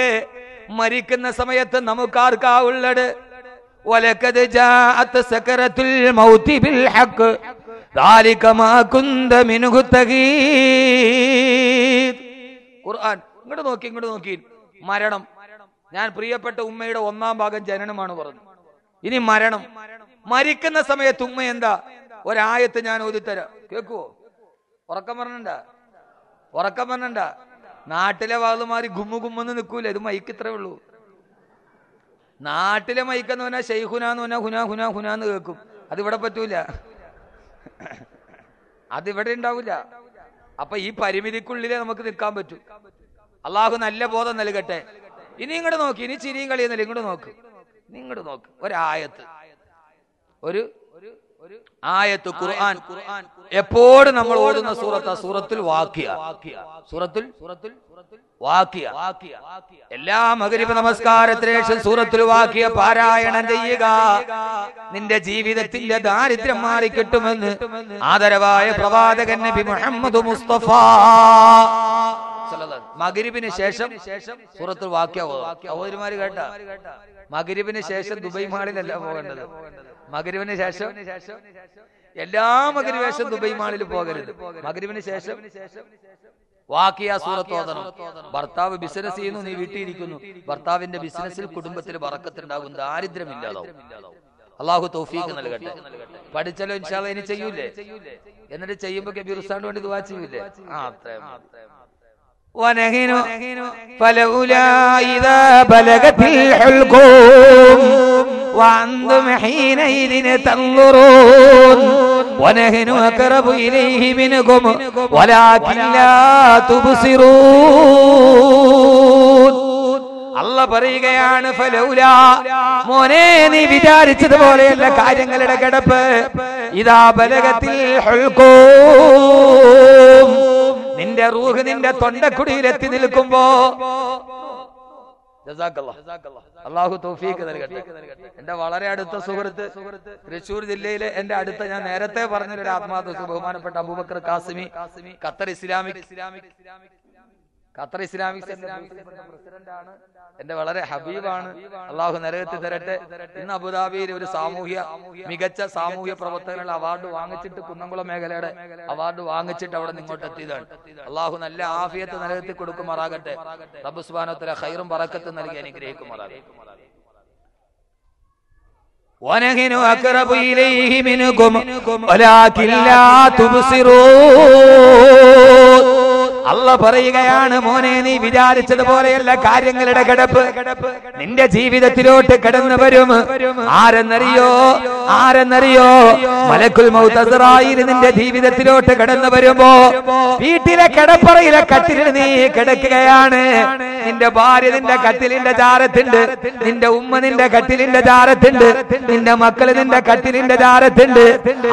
മരിക്കുന്ന സമയത്ത് നമുക്കാർക്കാ ഉള്ളത്? വലഖദ് ജാഅത് സകറത്തുൽ മൗതി ബിൽ ഹഖ് ദാലിക മാ കുന്ത മിൻഹു തഗീദ്. ഖുർആൻ ഇങ്ങോട്ട് നോക്കി. മരണം, ഞാൻ പ്രിയപ്പെട്ട ഉമ്മയുടെ 1-ാം ഭാഗം ജനനമാണ് പറഞ്ഞു. ഇനി മരിക്കുന്ന സമയത്ത് ഉമ്മ എന്താ? ഒരായത്ത് ഞാൻ ഓതിത്തരാം, കേൾക്കുവോ? ഉറക്കം പറഞ്ഞണ്ട. നാട്ടിലെ വാളുമാരി ഗുമ്മെന്ന് നിൽക്കൂല. ഇത് മൈക്ക് ഇത്രേ ഉള്ളൂ. നാട്ടിലെ മൈക്കെന്ന് പറഞ്ഞാൽ ഷെയ്ഖുനാന്ന് പറഞ്ഞാൽ ഹുനാന്ന് കേൾക്കും. അതിവിടെ പറ്റൂല, അതിവിടെ ഉണ്ടാവില്ല. അപ്പൊ ഈ പരിമിതിക്കുള്ളിലേ നമുക്ക് നിൽക്കാൻ പറ്റൂ. അള്ളാഹു നല്ല ബോധം നൽകട്ടെ. ഇനി ഇങ്ങോട്ട് നോക്കി, ഇനി ചിരിയും കളിയൊന്നുമില്ല. ഇങ്ങോട്ട് നോക്ക്. ഒരു ആയത്ത് ഖുർആൻ എപ്പോഴും നമ്മൾ ഓടുന്ന സൂറത്തുൽ വാഖിയ. എല്ലാ മഗ്രിബ് നമസ്കാരത്തിന് ശേഷം സൂറത്തുൽ വാഖിയ പാരായണം ചെയ്യുക. നിന്റെ ജീവിതത്തിന്റെ ദാരിദ്ര്യം മാറിക്കിട്ടുമെന്ന് ആദരവായ പ്രവാചകൻ നബി മുഹമ്മദ് മുസ്തഫ. മഗ്രിബിന് ശേഷം സൂറത്തുൽ വാഖിയ സഹോദരിമാര് കേട്ട. മഗ്രിബിന് ശേഷം ദുബൈ മാളിലല്ല പോകേണ്ടത്. മഗ്രിബിന് ശേഷം എല്ലാ മഗ്രിബിന് ശേഷം ദുബൈ മാളിൽ പോകരുത്. മഗ്രിബിന് ശേഷം വാഖിയ സൂറത്ത് ഓതണം. ഭർത്താവ് ബിസിനസ് ചെയ്യുന്നു, നീ വീട്ടിലിരിക്കുന്നു. ഭർത്താവിന്റെ ബിസിനസ്സിൽ കുടുംബത്തിൽ ബറക്കത്തുണ്ടാകും, ദാരിദ്ര്യമില്ലാതാവും. അള്ളാഹു തൗഫീഖ് നൽകട്ടെ. പഠിച്ചല്ലോ ഇൻഷാ അല്ലാഹ്. ഇനി ചെയ്യൂലേ? എന്നിട്ട് ചെയ്യുമ്പോ കബീർ ഉസ്താദിന് വേണ്ടി ദുആ ചെയ്യൂലേ? ونحن فلولا إذا بلغت الحلقوم وأنتم حينئذ تنظرون ونحن أقرب إليه منكم ولكن لا تبصرون. അല്ലാഹ് പറയുകയാണ്, ഫലൗലാ, മോനെ നീ വിചാരിച്ചതുപോലെയല്ല കാര്യങ്ങളുടെ കിടപ്പ്. ഇദാ ബലഗത്തിൽ ഹുൽഖൂം, നിന്റെ റൂഹ് നിന്റെ തൊണ്ടക്കുടിയിലെത്തി നിൽക്കുമ്പോ. അല്ലാഹു തൗഫീഖ് നൽകട്ടെ. എന്റെ വളരെ അടുത്ത സുഹൃത്ത്, തൃശ്ശൂർ ജില്ലയിലെ എന്റെ അടുത്ത, ഞാൻ നേരത്തെ പറഞ്ഞൊരു ആത്മാർത്ഥ ബഹുമാനപ്പെട്ട അബൂബക്കർ കാസിമി, ഖത്തർ ഇസ്ലാമിക് പ്രസിഡന്റാണ്. എന്റെ വളരെ ഹബീബാണ്. അള്ളാഹു നരകത്തിൽ തരട്ടെ. ഇന്ന് അബുദാബിയിൽ ഒരു മികച്ച സാമൂഹ്യ പ്രവർത്തകനുള്ള അവാർഡ് വാങ്ങിച്ചിട്ട്, കുന്നംകുളം മേഖലയുടെ അവാർഡ് വാങ്ങിച്ചിട്ട് അവിടെ നിങ്ങോട്ട് എത്തിയതാണ്. അള്ളാഹു നല്ല ആഫിയത്ത് നരകത്തിൽ കൊടുക്കുമാറാകട്ടെ. റബ്ബ് സുബ്ഹാനഹു വ തആല ഖൈറും ബറക്കത്തും നൽകി അനുഗ്രഹിക്കുമാറാകട്ടെ. വനഹിനു അഖറബു ഇലൈഹി മിൻകും വലാകിൻ ലാ തുബ്സിറൂൻ. അല്ലാഹ് പറയുകയാണ്, മോനെ നീ വിചാരിച്ചതുപോലെയല്ല കാര്യങ്ങളുടെ കിടപ്പ്. നിന്റെ ജീവിതത്തിലോട്ട് കടന്നു വരും. ആരെന്നറിയോ? മലക്കുൽ മൗത്ത് അസ്റായീൽ നിന്റെ ജീവിതത്തിലോട്ട് കടന്നു വരുമ്പോ വീട്ടിലെ കിടപ്പറയിലെ കട്ടിലിൽ നീ കിടക്കുകയാണ്. നിന്റെ ഭാര്യ നിന്റെ കട്ടിലിന്റെ ചാരത്തുണ്ട്, നിന്റെ ഉമ്മ നിന്റെ കട്ടിലിന്റെ ചാരത്തുണ്ട്, നിന്റെ മക്കള് നിന്റെ കട്ടിലിന്റെ ചാരത്തുണ്ട്.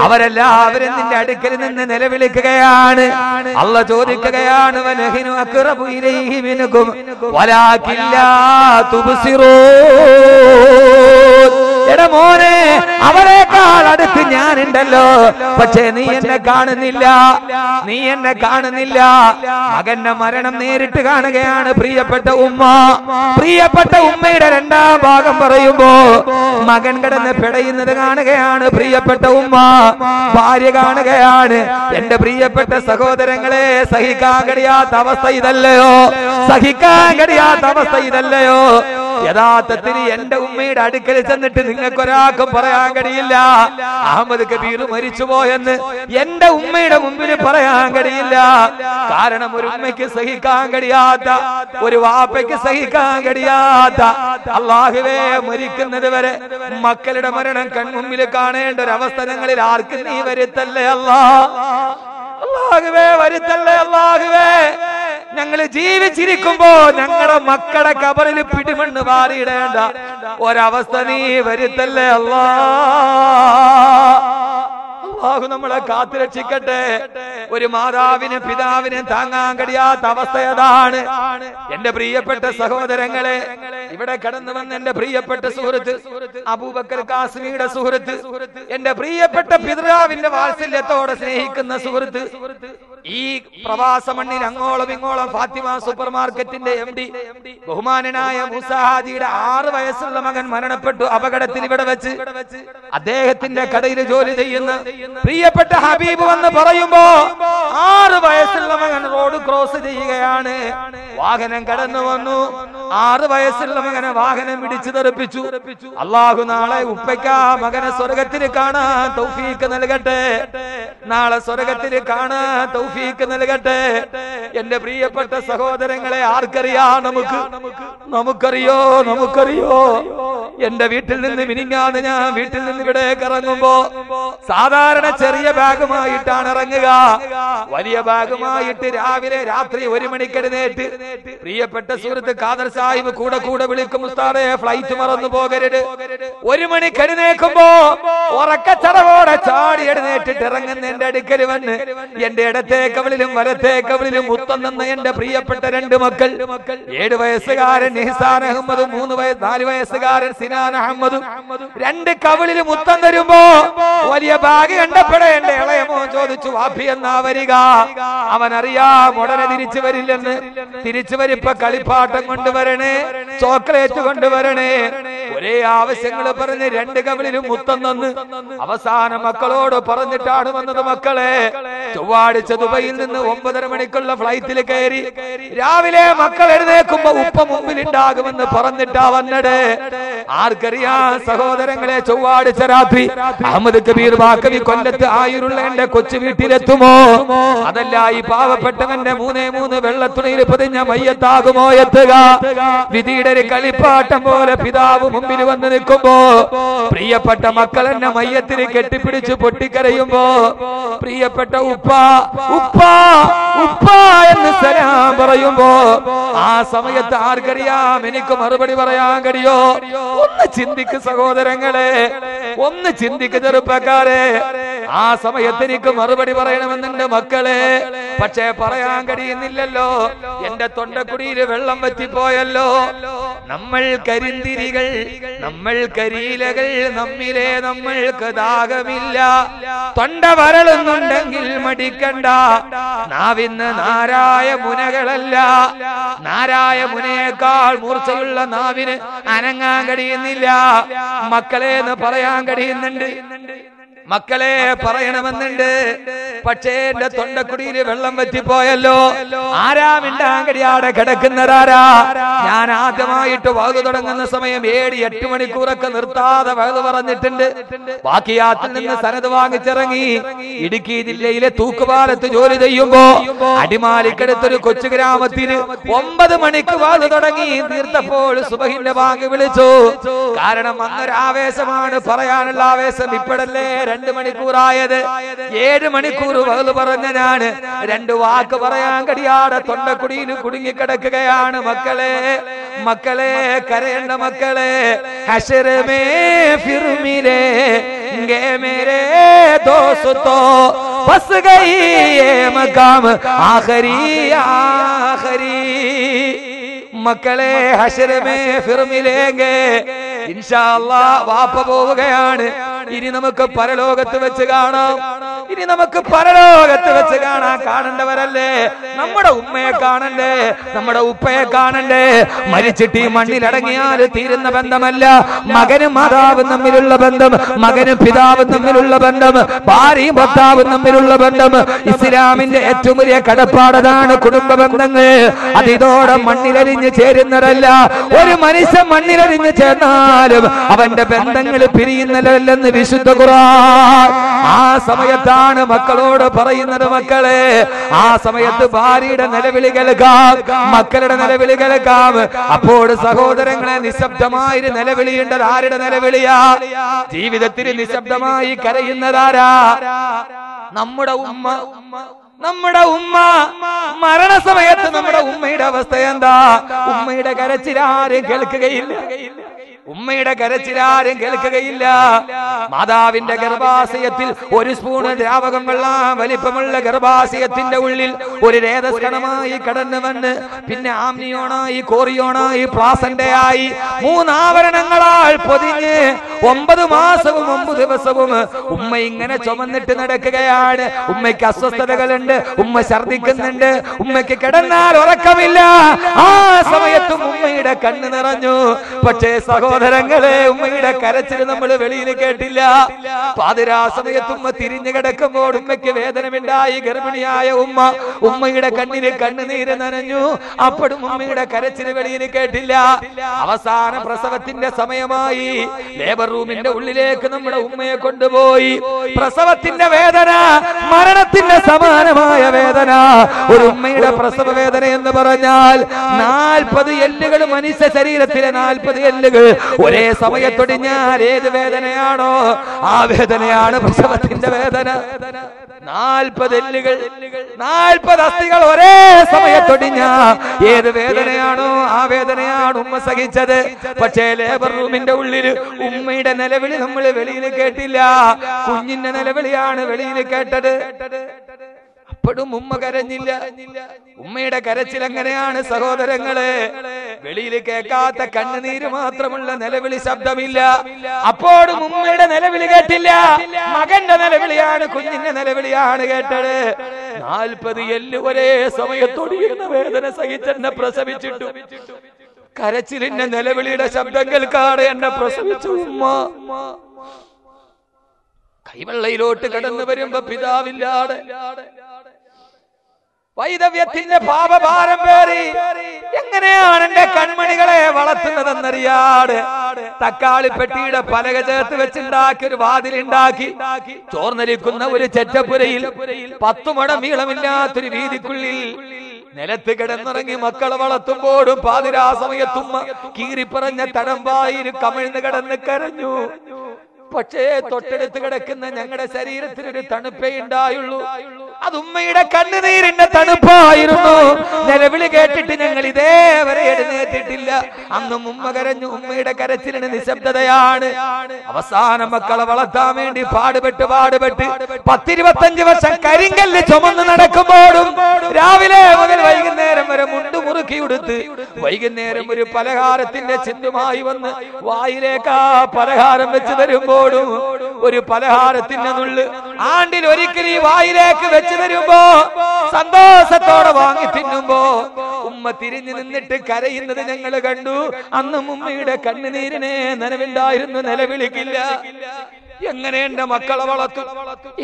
അവരെല്ലാവരും നിന്റെ അടുക്കൽ നിന്ന് നിലവിളിക്കുകയാണ്. അല്ലാഹ് ചോദിക്കുകയാണ്, വനഹിനു അഖറബു ഇലൈഹി മിൻകും വലാകിൻ ലാ തുബ്സിറൂൻ. എടാ മോനെ, അവരെക്കാൾ അടുത്ത് ഞാനുണ്ടല്ലോ, പക്ഷേ നീ എന്നെ കാണുന്നില്ല. മകന്റെ മരണം നേരിട്ട് കാണുകയാണ് പ്രിയപ്പെട്ട ഉമ്മയുടെ 2-ാം ഭാഗം പറയുമ്പോ മകൻ കിടന്ന് പിടയുന്നത് കാണുകയാണ് പ്രിയപ്പെട്ട ഉമ്മ. ഭാര്യ കാണുകയാണ്. എന്റെ പ്രിയപ്പെട്ട സഹോദരങ്ങളെ, സഹിക്കാൻ കഴിയാത്ത അവസ്ഥ ഇതല്ലയോ? യഥാർത്ഥത്തിൽ എന്റെ ഉമ്മയുടെ അടുക്കൽ ചെന്നിട്ട് നിങ്ങൾക്കൊരാൾക്കും പറയാൻ കഴിയില്ല അഹമ്മദ് കബീർ മരിച്ചുപോയെന്ന്. എന്റെ ഉമ്മയുടെ മുമ്പിൽ പറയാൻ കഴിയില്ല. കാരണം ഒരു ഉമ്മയ്ക്ക് സഹിക്കാൻ കഴിയാത്ത, ഒരു വാപ്പയ്ക്ക് സഹിക്കാൻ കഴിയാത്ത, അല്ലാഹുവേ മരിക്കുന്നത് വരെ മക്കളുടെ മരണം കൺമുമ്പിൽ കാണേണ്ട ഒരു അവസ്ഥ ഞങ്ങളിൽ ആർക്കും നീ വരുത്തല്ലേ അല്ലാഹുവേ, വരുത്തല്ലേ അല്ലാഹുവേ. ഞങ്ങൾ ജീവിച്ചിരിക്കുമ്പോ ഞങ്ങളുടെ മക്കളുടെ കബറിൽ പിടിമണ്ണ് വാരിയിടേണ്ട ഒരവസ്ഥ നീ വരുത്തല്ലേ അല്ലാ. അല്ലാഹു നമ്മളെ കാത്തുരക്ഷിക്കട്ടെ. ഒരു മാതാവിന് പിതാവിന് താങ്ങാൻ കഴിയാത്ത അവസ്ഥ അതാണ്. എന്റെ പ്രിയപ്പെട്ട സഹോദരങ്ങളെ, ഇവിടെ കടന്നു വന്ന എന്റെ പ്രിയപ്പെട്ട സുഹൃത്ത് അബൂബക്കർ കാസിമിയുടെ സുഹൃത്ത്, എന്റെ പ്രിയപ്പെട്ട പിതാവിന്റെ വാത്സല്യത്തോടെ സ്നേഹിക്കുന്ന സുഹൃത്ത്, ഈ പ്രവാസ മണ്ണിൽ അങ്ങോളം ഇങ്ങോളം ഫാത്തിമ സൂപ്പർ മാർക്കറ്റിന്റെ MD ബഹുമാനനായ മൂസ ഹാജിയുടെ 6 വയസ്സുള്ള മകൻ മരണപ്പെട്ടു അപകടത്തിൽ ഇവിടെ വെച്ച്. അദ്ദേഹത്തിന്റെ കടയിൽ ജോലി ചെയ്യുന്ന പ്രിയപ്പെട്ട ഹബീബ് വന്ന് പറയുമ്പോ 6 വയസ്സുള്ള മകൻ റോഡ് ക്രോസ് ചെയ്യുകയാണ്. വാഹനം കടന്നു വന്നു. 6 വയസ്സുള്ള മകനെ വാഹനം ഇടിച്ചു തെറിപ്പിച്ചു. അല്ലാഹു നാളെ ഉപ്പയ്ക്ക് ആ മകനെ സ്വർഗത്തിൽ കാണാൻ തൗഫീഖ് നൽകട്ടെ. നാളെ സ്വർഗത്തിൽ കാണാൻ തൗഫീഖ് നൽകട്ടെ. എന്റെ പ്രിയപ്പെട്ട സഹോദരങ്ങളെ, ആർക്കറിയാം? നമുക്കറിയോ. എന്റെ വീട്ടിൽ നിന്ന് മിനിങ്ങാന്ന് ഞാൻ വീട്ടിൽ നിന്ന് ഇവിടെ ഇറങ്ങുമ്പോ സാധാരണ ചെറിയ ബാഗുമായിട്ടാണ് ഇറങ്ങുക. വലിയ ബാഗുമായിട്ട് രാത്രി 1 മണിക്ക് എഴുന്നേറ്റ് പ്രിയപ്പെട്ട സുഹൃത്ത് ഖാദർ സാഹിബ് കൂടെ വിളിക്കും, ഉസ്താദേ ഫ്ലൈറ്റ് മറന്നു പോകരുത്. 1 മണിക്ക് എഴുന്നേക്കുമ്പോ ഉറക്കച്ചടവോടെ ചാടി എഴുന്നേറ്റിട്ട് ഇറങ്ങുന്ന എന്റെ അടുക്കൽ വന്ന് എന്റെ ഇടത്തെ കവിളിലും വലത്തെ കവിളിലും മുത്തം തന്ന എന്റെ പ്രിയപ്പെട്ട 2 മക്കൾ, 7 വയസ്സുകാരൻ നിഹ്സാൻ അഹമ്മദും 4 വയസ്സുകാരൻ സിനാൻ അഹമ്മദും 2 കവിളിൽ മുത്തം തരുമ്പോ വലിയ ബാഗ് കണ്ടപ്പോഴേ എന്റെ ഇളയ മോൻ ചോദിച്ചു, വാപ്പി എന്നാ വരിക? അവനറിയാം ഉടനെ തിരിച്ചു വരില്ലെന്ന്. തിരിച്ചു വരിപ്പോ കളിപ്പാട്ടം കൊണ്ടുവരണേ, ചോക്ലേറ്റ് കൊണ്ടുവരണേ, ഒരേ ആവശ്യങ്ങൾ പറഞ്ഞ് 2 കവിളിലും മുത്തം തന്ന് അവസാനം മക്കളോട് പറഞ്ഞിട്ടാണ് വന്നത്, മക്കളെ ചൊവ്വാഴ്ച ദുബൈയിൽ നിന്ന് 9:30 മണിക്കുള്ള ഫ്ലൈറ്റിൽ കയറി രാവിലെ മക്കൾ എഴുന്നേക്കുമ്പോ ഉപ്പ മുമ്പിൽ ഉണ്ടാകുമെന്ന് പറഞ്ഞിട്ടാ വന്നത്. ആർക്കറിയാം സഹോദരങ്ങളെ, ചൊവ്വാഴ്ച രാത്രി അഹമ്മദ് കബീർ ബാക്കവി കൊല്ലത്ത് ആയിരുള്ള എന്റെ കൊച്ചു വീട്ടിലെത്തുമോ? അതല്ല ഈ പാവപ്പെട്ടവന്റെ 3 വെള്ളത്തുണിയിൽ പൊതിഞ്ഞ മയ്യത്താകുമോ എത്തുക? വിധിയുടെ ഒരു കളിപ്പാട്ടം പോലെ പിതാവ് മുമ്പിൽ വന്ന് നിൽക്കുമ്പോ പ്രിയപ്പെട്ട മക്കൾ എന്നെ മയ്യത്തിന് കെട്ടിപ്പിടിച്ച് പൊട്ടിക്കരയുമ്പോ പ്രിയപ്പെട്ട ഉപ്പ എന്ന് സലാം പറയുമ്പോ ആ സമയത്ത് ആർക്കറിയാം എനിക്ക് മറുപടി പറയാൻ കഴിയോ? ഒന്ന് ചിന്തിക്ക് സഹോദരങ്ങളെ, ഒന്ന് ചിന്തിക്ക് ചെറുപ്പക്കാരെ. ആ സമയത്ത് എനിക്ക് മറുപടി പറയണമെന്നുണ്ട് മക്കളെ, പക്ഷേ പറയാൻ കഴിയുന്നില്ലല്ലോ. എന്റെ തൊണ്ടക്കുടിയിൽ വെള്ളം വറ്റിപ്പോയല്ലോ. നമ്മൾ കരിന്തിരികൾ, നമ്മൾ കരിയിലകൾ, നമ്മിലെ നമ്മൾക്ക് ദാഹമില്ല. തൊണ്ട വരളുന്നുണ്ടെങ്കിൽ മടിക്കണ്ട, നാവിന്ന് നാരായ മുനകളല്ല. നാരായ മുനയേക്കാൾ മൂർച്ചയുള്ള നാവിന് അനങ്ങാൻ കഴിയുന്നില്ല. മക്കളെ എന്ന് പറയാൻ കഴിയുന്നുണ്ട്, മക്കളെ പറയണമെന്നുണ്ട്. പക്ഷേ എന്റെ തൊണ്ടക്കുടിയിൽ വെള്ളം വറ്റിപ്പോയല്ലോ. ആരാ മിണ്ടാൻ കഴിയാതെ കിടക്കുന്നതാരാ? ഞാൻ ആദ്യമായിട്ട് വഴുതു തുടങ്ങുന്ന സമയം 7-8 മണിക്കൂറൊക്കെ നിർത്താതെ വഴുതു പറഞ്ഞിട്ടുണ്ട്. ബാക്കിയാത്തിൽ നിന്ന് സനത് വാങ്ങിച്ചിറങ്ങി ഇടുക്കി ജില്ലയിലെ തൂക്കുപാലത്ത് ജോലി ചെയ്യുമ്പോ അടിമാലിക്കടുത്തൊരു കൊച്ചു ഗ്രാമത്തിന് 9 മണിക്ക് വഴുതു തുടങ്ങി. തീർത്തപ്പോൾ സുബഹിന്റെ ബാങ്ക് വിളിച്ചു. കാരണം അന്നൊരാവേശമാണ്, പറയാനുള്ള ആവേശം. ഇപ്പോഴല്ലേ 2 മണിക്കൂറായത്. 7 മണിക്കൂർ വഴുതു പറഞ്ഞ ഞാൻ 2 വാക്ക് പറയാൻ കഴിയാതെ തൊണ്ടക്കുടിയിൽ കുടുങ്ങിക്കിടക്കുകയാണ്. മക്കളെ കരയേണ്ട മക്കളെ. ഹശർ മേ ഫിർ മിലേംഗെ മേരെ ദോസ്തോ ബസ് ഗയി യേ മഖാം ആഖരി മക്കളെ, ഹശർ മേ ഫിർ മിലേംഗെ. ഇൻഷാ അല്ലാഹ് വാപ്പ പോവുകയാണ്. ഇനി നമുക്ക് പരലോകത്ത് വെച്ച് കാണാം. ഇനി നമുക്ക് പരലോകത്ത് വെച്ച് കാണാൻ. കാണേണ്ടവരല്ലേ? നമ്മുടെ ഉമ്മയെ കാണണ്ടേ, നമ്മുടെ ഉപ്പയെ കാണണ്ടേ? മരിച്ചിട്ട് ഈ മണ്ണിലടങ്ങിയാൽ തീരുന്ന ബന്ധമല്ല മകനും മാതാവും തമ്മിലുള്ള ബന്ധം, മകനും പിതാവും തമ്മിലുള്ള ബന്ധം, ഭാര്യയും ഭർത്താവും തമ്മിലുള്ള ബന്ധം. ഇസ്ലാമിന്റെ ഏറ്റവും വലിയ കടപ്പാടതാണ് കുടുംബ ബന്ധങ്ങൾ. അതിതോടെ മണ്ണിലരിഞ്ഞ് ചേരുന്നതല്ല. ഒരു മനുഷ്യൻ മണ്ണിലരിഞ്ഞ് ചേർന്നാലും അവന്റെ ബന്ധങ്ങൾ പിരിയുന്നതല്ലെന്ന് വിശുദ്ധ ഖുർആൻ. ആ സമയത്താണ് മക്കളോട് പറയുന്നത്, മക്കളെ ആ സമയത്ത് ഭാര്യയുടെ നിലവിളി കേൾക്കാം, മക്കളുടെ നിലവിളി കേൾക്കാം. അപ്പോൾ സഹോദരങ്ങളെ, നിശബ്ദമായി നിലവിളിയേണ്ടത് ആരുടെ നിലവിളിയാ? ജീവിതത്തിൽ നിശബ്ദമായി കരയുന്നതാരാ? നമ്മുടെ ഉമ്മ. നമ്മുടെ ഉമ്മ മരണസമയത്ത് നമ്മുടെ ഉമ്മയുടെ അവസ്ഥ എന്താ? ഉമ്മയുടെ കരച്ചിലാരും കേൾക്കുകയില്ല, ഉമ്മയുടെ കരച്ചിലാരും കേൾക്കുകയില്ല. മാതാവിന്റെ ഗർഭാശയത്തിൽ ഒരു സ്പൂണ് ദ്രാവകം വെള്ളം വലിപ്പമുള്ള ഗർഭാശയത്തിന്റെ ഉള്ളിൽ ഒരു രേതസ്കണമായി കടന്നു വന്ന് പിന്നെ ആംനിയോണായി, കോറിയോണായി, പ്ലാസന്റയായി 3 ആവരണങ്ങളാൽ പൊതിഞ്ഞ് 9 മാസവും 9 ദിവസവും ഉമ്മ ഇങ്ങനെ ചുമന്നിട്ട് നടക്കുകയാണ്. ഉമ്മയ്ക്ക് അസ്വസ്ഥതകളുണ്ട്, ഉമ്മ ഛർദിക്കുന്നുണ്ട്, ഉമ്മയ്ക്ക് കിടന്നാൽ ഉറക്കമില്ല. ആ സമയത്തും ഉമ്മയുടെ കണ്ണ് നിറഞ്ഞു. പക്ഷേ സഹോദരങ്ങളെ, ഉമ്മയുടെ കരച്ചിൽ നമ്മൾ വെളിയിൽ കേട്ടില്ല. പാതിരാ സമയത്ത് ഉമ്മ തിരിഞ്ഞു കിടക്കുമ്പോൾ ഉമ്മയ്ക്ക് വേദനയുണ്ടായി. ഗർഭിണിയായ ഉമ്മ, ഉമ്മയുടെ കണ്ണിന് കണ്ണുനീര് നനഞ്ഞു. അപ്പോഴും ഉമ്മയുടെ കരച്ചിൽ വെളിയിൽ കേട്ടില്ല. അവസാന പ്രസവത്തിന്റെ സമയമായി. ലേബർ റൂമിന്റെ ഉള്ളിലേക്ക് നമ്മുടെ ഉമ്മയെ കൊണ്ടുപോയി. പ്രസവത്തിന്റെ വേദന മരണത്തിന്റെ സമാനമായ വേദന. ഒരു ഉമ്മയുടെ പ്രസവ വേദന എന്ന് പറഞ്ഞാൽ 40 എല്ലുകൾ, മനുഷ്യ ശരീരത്തിലെ 40 എല്ലുകൾ ഒരേ സമയത്തൊടിഞ്ഞാൽ ഏത് വേദനയാണോ ആ വേദനയാണ് പ്രസവത്തിന്റെ വേദന. 40 എല്ലുകൾ, 40 അസ്ഥികൾ ഒരേ സമയത്തൊടിഞ്ഞ ഏത് വേദനയാണോ ആ വേദനയാണ് ഉമ്മ സഹിച്ചത്. പക്ഷേ ലേബർ റൂമിന്റെ ഉള്ളിൽ ഉമ്മയുടെ നിലവിളി നമ്മൾ വെളിയിൽ കേട്ടില്ല. കുഞ്ഞിന്റെ നിലവിളിയാണ് വെളിയിൽ കേട്ടത്. അപ്പോഴും ഉമ്മ കരഞ്ഞില്ല. ഉമ്മയുടെ കരച്ചിൽ എങ്ങനെയാണ് സഹോദരങ്ങളെ? വെളിയിൽ കേൾക്കാത്ത കണ്ണുനീര് മാത്രമുള്ള നിലവിളി ശബ്ദമില്ല. അപ്പോഴും ഉമ്മയുടെ നിലവിളി കേട്ടില്ല. മകന്റെ നിലവിളിയാണ്, കുഞ്ഞിന്റെ നിലവിളിയാണ് കേട്ടത്. 40 എല്ല് ഒരേ സമയത്തൊടിയുന്ന വേദന സഹിച്ചെന്നെ പ്രസവിച്ചിട്ടു കരച്ചിലിന്റെ നിലവിളിയുടെ ശബ്ദം കേൾക്കാതെ എന്നെ പ്രസവിച്ചു ഉമ്മ. കൈവെള്ളയിലോട്ട് കടന്നു വരുമ്പോ പിതാവില്ലാതെ വൈദവ്യത്തിന്റെ പാപഭാരം പേറി എങ്ങനെയാണ് എന്റെ കൺമണികളെ വളർത്തുന്നതെന്നറിയാതെ തക്കാളിപ്പെട്ടിയുടെ പലക ചേർത്ത് വെച്ചുണ്ടാക്കി ഒരു വാതിലുണ്ടാക്കി ചോർന്നരിക്കുന്ന ഒരു ചെറ്റപ്പുരയിൽ 10 മുഴം നീളമില്ലാത്തൊരു വീതിക്കുള്ളിൽ നിലത്ത് കിടന്നിറങ്ങി മക്കളെ വളർത്തുമ്പോഴും പാതിരാ സമയത്തും കീറിപ്പറഞ്ഞ തടമ്പായി കമിഴ്ന്ന് കിടന്ന് കരഞ്ഞു. പക്ഷേ തൊട്ടടുത്ത് കിടക്കുന്ന ഞങ്ങളുടെ ശരീരത്തിൽ ഒരു തണുപ്പേ ഉണ്ടായുള്ളൂ. അത് ഉമ്മയുടെ കണ്ണുനീരിന്റെ തണുപ്പായിരുന്നു. നിലവിളി കേട്ടിട്ട് ഞങ്ങൾ ഇതേവരെ എഴുന്നേറ്റിട്ടില്ല. അന്നും ഉമ്മ കരഞ്ഞു. ഉമ്മയുടെ കരച്ചിലിന് നിശബ്ദതയാണ്. അവസാനം മക്കളെ വളർത്താൻ വേണ്ടി പാടുപെട്ട് 10-25 വർഷം കരിങ്കല്ല് ചുമന്ന് നടക്കുമ്പോഴും രാവിലെ മുതൽ വൈകുന്നേരം വരെ മുണ്ട് മുറുക്കി ഉടുത്ത് വൈകുന്നേരം ഒരു പലഹാരത്തിന്റെ ചിന്തുമായി വന്ന് വായിലേക്ക് ആ പലഹാരം വെച്ച് തരുമ്പോൾ ഒരു പലഹാരത്തിന്റെ നുള്ള് ആണ്ടിൽ ഒരിക്കൽ ഈ വായിലേക്ക് വെച്ച് തരുമ്പോ സന്തോഷത്തോടെ വാങ്ങി തിന്നുമ്പോ ഉമ്മ തിരിഞ്ഞു നിന്നിട്ട് കരയുന്നത് ഞങ്ങൾ കണ്ടു. അന്നും ഉമ്മയുടെ കണ്ണുനീരിനെ നനവുണ്ടായിരുന്നു, നിലവിളിക്കില്ല. എങ്ങനെ എന്റെ മക്കളെ വളർത്തും?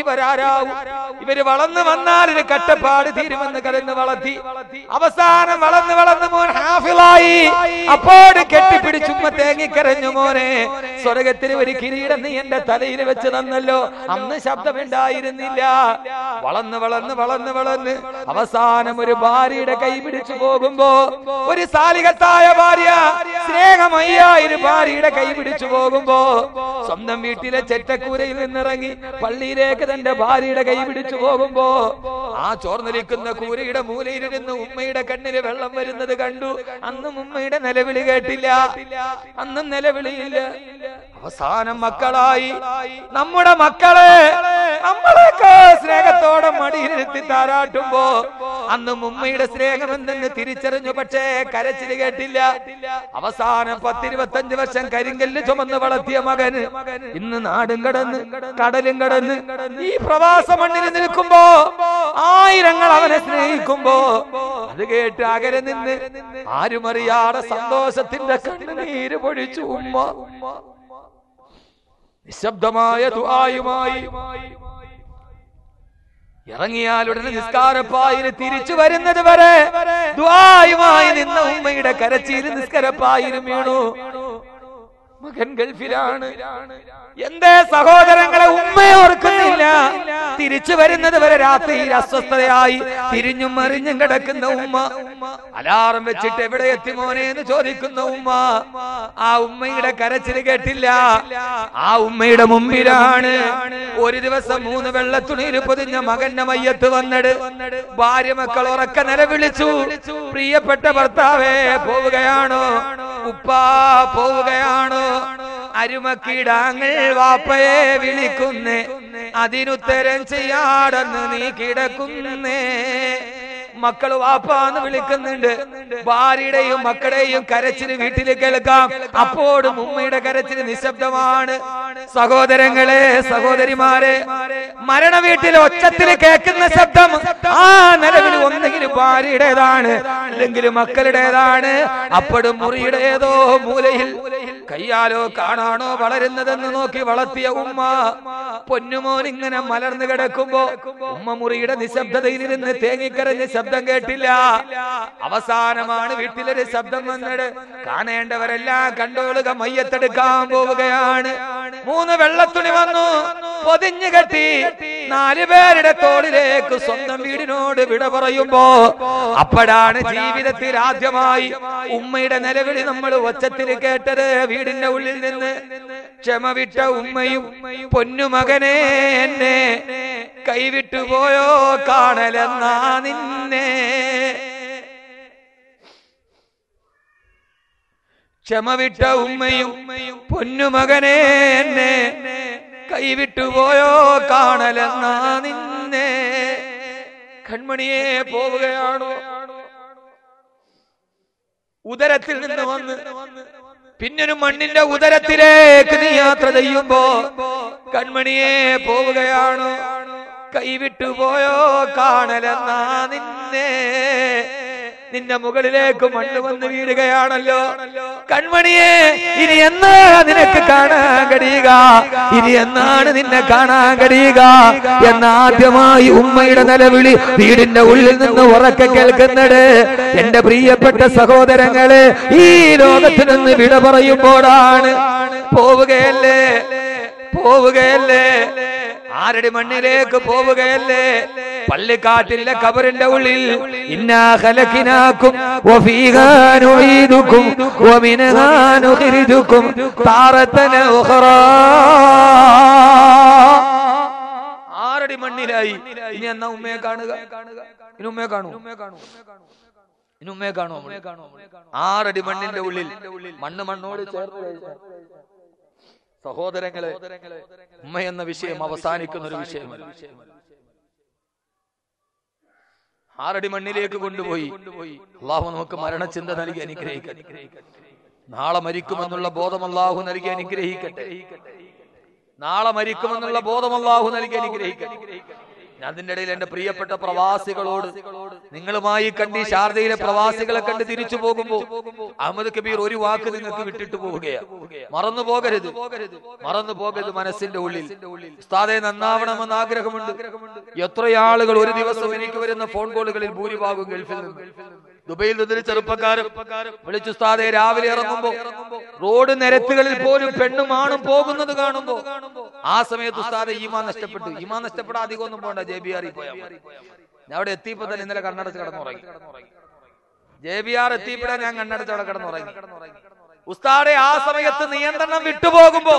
ഇവരാരാവും? ഇവര് വളർന്നു വന്നാൽ ഒരു കട്ടപ്പാട് തീരുമെന്ന് കരഞ്ഞ് വളർത്തി. അവസാനം വളർന്ന് മോൻ ഹാഫിളായി. അപ്പോൾ കെട്ടിപ്പിടിച്ച് ഉമ്മ തേങ്ങിക്കരഞ്ഞു. മോനെ, സ്വർഗത്തിൽ ഒരു കിരീടം നീ എന്റെ തലയിൽ വെച്ച് തന്നല്ലോ. അന്ന് ശബ്ദമുണ്ടായിരുന്നില്ല. വളർന്ന് അവസാനം ഒരു ഭാര്യയുടെ കൈ പിടിച്ചു പോകുമ്പോ, ഒരു സാലിഹത്തായ ഭാര്യ, സ്നേഹമയ്യായ ഒരു ഭാര്യയുടെ കൈ പിടിച്ചു പോകുമ്പോ സ്വന്തം വീട്ടിലെ ചെറ്റക്കൂരയിൽ നിന്നിറങ്ങി പള്ളിയിലേക്ക് തന്റെ ഭാര്യയുടെ കൈ പിടിച്ചു പോകുമ്പോ ആ ചോർന്നിരിക്കുന്ന കൂരയുടെ മൂലയിലിരുന്ന് ഉമ്മയുടെ കണ്ണിന് വെള്ളം വരുന്നത് കണ്ടു. അന്നും ഉമ്മയുടെ നിലവിളി കേട്ടില്ല, അന്നും നിലവിളിയില്ല. അവസാനം മക്കളായി. നമ്മുടെ മക്കളെ നമ്മളൊക്കെ സ്നേഹത്തോടെ മടിയിലിരുത്തി താരാട്ടുമ്പോ അന്നും ഉമ്മയുടെ സ്നേഹം എന്തെന്ന് തിരിച്ചറിഞ്ഞു. പക്ഷേ കരച്ചിൽ കേട്ടില്ല. അവസാനം 10-25 വർഷം കരിങ്കല്ല് ചുമന്ന് വളർത്തിയ മകന് ഇന്ന് നാടും കടന്ന് കടലും കടന്ന് ഈ പ്രവാസ മണ്ണിൽ നിൽക്കുമ്പോ ആയിരങ്ങൾ അവനെ സ്നേഹിക്കുമ്പോ അത് കേട്ട് അകലെ നിന്ന് ആരുമറിയാതെ സന്തോഷത്തിന്റെ കണ്ണുനീര് പൊഴിച്ചു ഉമ്മ. നിശബ്ദമായ ദുആയുമായി ഇറങ്ങിയാലുടനെ നിസ്കാരപ്പായിൽ തിരിച്ചു വരുന്നത് വരെ ദുആയുമായി നിന്ന ഉമ്മയുടെ കരച്ചിൽ നിസ്കാരപ്പായിൽ വീണു. മകൻ ഗൾഫിലാണ്. എന്തേ സഹോദരങ്ങളെ ഉമ്മയെ ഓർക്കുന്നില്ല? തിരിച്ചു വരുന്നത് വരെ രാത്രിയിൽ അസ്വസ്ഥതയായി തിരിഞ്ഞും മറിഞ്ഞും കിടക്കുന്ന ഉമ്മ. അലാറം വെച്ചിട്ട് എവിടെ എത്തി മോനെ എന്ന് ചോദിക്കുന്ന ഉമ്മ. ആ ഉമ്മയുടെ കരച്ചിൽ കേട്ടില്ല. ആ ഉമ്മയുടെ മുമ്പിലാണ് ഒരു ദിവസം 3 വെള്ളത്തുണിയിൽ പൊതിഞ്ഞ മകന്റെ മയ്യത്ത് വന്നിട്. ഭാര്യ മക്കൾ ഉറക്ക നിലവിളിച്ചു, പ്രിയപ്പെട്ട ഭർത്താവേ പോവുകയാണോ? ഉപ്പാ പോവുകയാണോ? അരുമക്കിടാങ്ങൾ വാപ്പയെ വിളിക്കുന്നേ, അതിനുത്തരം ചെയ്യാടെന്ന് നീ കിടക്കുന്നേ. മക്കള് വാപ്പാന്ന് വിളിക്കുന്നുണ്ട്. ഭാര്യയുടെയും മക്കളുടെയും കരച്ചില് വീട്ടിൽ കേൾക്കാം. അപ്പോഴും ഉമ്മയുടെ കരച്ചില് നിശബ്ദമാണ്. സഹോദരങ്ങളെ, സഹോദരിമാരെ, മരണ വീട്ടിൽ ഒച്ചത്തിൽ കേൾക്കുന്ന ശബ്ദം ആ നിലവിൽ ഒന്നുകിൽ ഭാര്യയുടേതാണ്, അല്ലെങ്കിൽ മക്കളുടേതാണ്. അപ്പോഴും മുറിയുടെ ഏതോ മൂലയിൽ കയ്യാലോ കാണാണോ വളരുന്നതെന്ന് നോക്കി വളർത്തിയ ഉമ്മ പൊന്നുമോൻ ഇങ്ങനെ മലർന്നു കിടക്കുമ്പോ ഉമ്മ മുറിയുടെ നിശബ്ദതയിൽ ഇരുന്ന് തേങ്ങിക്കരഞ്ഞ് ശബ്ദം കേട്ടില്ല. അവസാനമാണ് വീട്ടിലൊരു ശബ്ദം വന്നത്. കാണേണ്ടവരെല്ലാം കണ്ടോളുക, മയ്യത്തെടുക്കാൻ പോവുകയാണ്. 3 വെള്ളത്തുണി വന്നു, പൊതിഞ്ഞു കെട്ടി 4 പേരുടെ തോളിലേക്ക് സ്വന്തം വീടിനോട് വിട പറയുമ്പോ അപ്പോഴാണ് ജീവിതത്തിൽ ആദ്യമായി ഉമ്മയുടെ നിലവിളി നമ്മൾ ഒച്ചത്തിൽ കേട്ടത്. വീടിന്റെ ഉള്ളിൽ നിന്ന് ക്ഷമ വിട്ട ഉമ്മയും പൊന്നുമകനെ എന്നെ കൈവിട്ടുപോയോ കാണലെന്നാ നിന്നെ. ക്ഷമ വിട്ട ഉമ്മയും പൊന്നുമകനെ എന്നെ കൈവിട്ടുപോയോ കാണലെന്നാ നിന്നെ. കൺമണിയെ പോവുകയാണോ? ഉദരത്തിൽ നിന്ന് വന്ന് പിന്നൊരു മണ്ണിന്റെ ഉദരത്തിലേക്ക് നീ യാത്ര ചെയ്യുമ്പോ കൺമണിയെ പോവുകയാണോ? കൈവിട്ടുപോയോ കാണലെന്നാ നിന്നെ. നിന്റെ മുകളിലേക്ക് മണ്ണ് വന്ന് വീഴുകയാണല്ലോ. കൺമണിയെ, ഇനി എന്നാ നിനക്ക് കാണാൻ കഴിയുക? ഇനി എന്നാണ് നിന്നെ കാണാൻ കഴിയുക എന്നാദ്യമായി ഉമ്മയുടെ നിലവിളി വീടിന്റെ ഉള്ളിൽ നിന്ന് ഉറക്കെ കേൾക്കുന്നത്. എന്റെ പ്രിയപ്പെട്ട സഹോദരങ്ങളെ, ഈ ലോകത്തിൽ നിന്ന് വിട പറയുമ്പോഴാണ്. പോവുകയല്ലേ, പോവുകയല്ലേ, ആരുടെ മണ്ണിലേക്ക് പോവുകയല്ലേ? പള്ളിക്കാട്ടിലെ ഖബറിന്റെ ഉള്ളിൽ ഇന്നാ ഖലഖനാകും വഫീഹാ നുഈദുകും വമിൻഹാ നുഖ്രിജുകും താറതൻ ഉഖറാ. ആരുടെ മണ്ണിലായി? ഇനി എന്നാ ഉമ്മയെ കാണുക? ഇനി ഉമ്മയെ കാണൂ? ഇനി ഉമ്മയെ കാണോ? 6 അടി മണ്ണിന്റെ ഉള്ളിൽ മണ്ണോട് ചേർന്ന്. സഹോദരങ്ങളെ, ഉമ്മ എന്ന വിഷയം അവസാനിക്കുന്ന ഒരു വിഷയമല്ല. 6 അടി മണ്ണിലേക്ക് കൊണ്ടുപോയി അള്ളാഹു നമുക്ക് മരണചിന്ത നൽകി അനുഗ്രഹിക്കട്ടെ. നാളെ മരിക്കുമെന്നുള്ള ബോധം അള്ളാഹു നൽകി അനുഗ്രഹിക്കട്ടെ. നാളെ മരിക്കുമെന്നുള്ള ബോധം അള്ളാഹു നൽകി അനുഗ്രഹിക്കട്ടെ. അതിന്റെ ഇടയിൽ എന്റെ പ്രിയപ്പെട്ട പ്രവാസികളോട്, നിങ്ങളുമായി കണ്ടി ഷാർജയിലെ പ്രവാസികളെ കണ്ട് തിരിച്ചു പോകുമ്പോ അഹമ്മദ് കബീർ ഒരു വാക്ക് നിങ്ങൾക്ക് വിട്ടിട്ട് പോവുകയാണ്. മറന്നു പോകരുത്, മറന്നു പോകരുത്. മനസ്സിന്റെ ഉള്ളിൽ ഉസ്താദെ നന്നാവണമെന്ന് ആഗ്രഹമുണ്ട്. എത്രയാളുകൾ ഒരു ദിവസം എനിക്ക് വരുന്ന ഫോൺ കോളുകളിൽ ഭൂരിഭാഗം ഗൾഫിൽ നിന്ന്, ദുബൈയിൽ നിന്നൊരു ചെറുപ്പക്കാരൻ വിളിച്ചു, ഉസ്താദെ രാവിലെ ഇറങ്ങുമ്പോ റോഡ് നിരത്തുകളിൽ പോലും പെണ്ണും ആണും പോകുന്നത് കാണുമ്പോ ആ സമയത്ത് ഉസ്താദെ ഈമാൻ നഷ്ടപ്പെട്ടു. ഈമാൻ നഷ്ടപ്പെടാൻ അധികം ഒന്നും പോണ്ട, JBR പോയാൽ. ഞാൻ അവിടെ എത്തിയപ്പോ തന്നെ ഇന്നലെ കണ്ണടച്ച് കിടന്നുറങ്ങി. JBR എത്തിയപ്പോഴാണ് ഞാൻ കണ്ണടച്ച് അവിടെ കിടന്നുറങ്ങി. ഉസ്താദെ ആ സമയത്ത് നിയന്ത്രണം വിട്ടുപോകുമ്പോ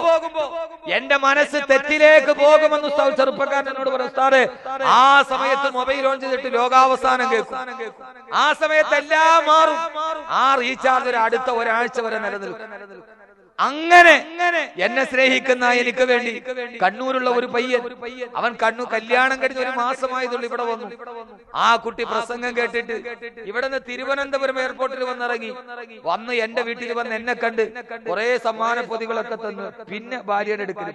എന്റെ മനസ്സ് തെറ്റിലേക്ക് പോകുമെന്ന് ഉസ്താദ് ചെറുപ്പക്കാരനോട് പറഞ്ഞു. ഉസ്താദെ ആ സമയത്ത് മൊബൈൽ ഓൺ ചെയ്തിട്ട് ലോകാവസാനം കേൾക്കും. ആ സമയത്ത് എല്ലാം മാറും. ആ റീചാർജ് ഒരു അടുത്ത ഒരാഴ്ച വരെ നിലനിൽക്കും. അങ്ങനെ എന്നെ സ്നേഹിക്കുന്ന എനിക്ക് വേണ്ടി കണ്ണൂരുള്ള ഒരു പയ്യൻ, അവൻ കല്യാണം കഴിഞ്ഞ 1 മാസമായതുള്ളൂ ഇവിടെ വന്നു. ആ കുട്ടി പ്രസംഗം കേട്ടിട്ട് ഇവിടെ നിന്ന് തിരുവനന്തപുരം എയർപോർട്ടിൽ വന്നിറങ്ങി. വന്ന് എന്റെ വീട്ടിൽ വന്ന് എന്നെ കണ്ട് കുറെ സമ്മാന പൊതികളൊക്കെ തന്നു. പിന്നെ ഭാര്യയുടെ അടുക്കൽ,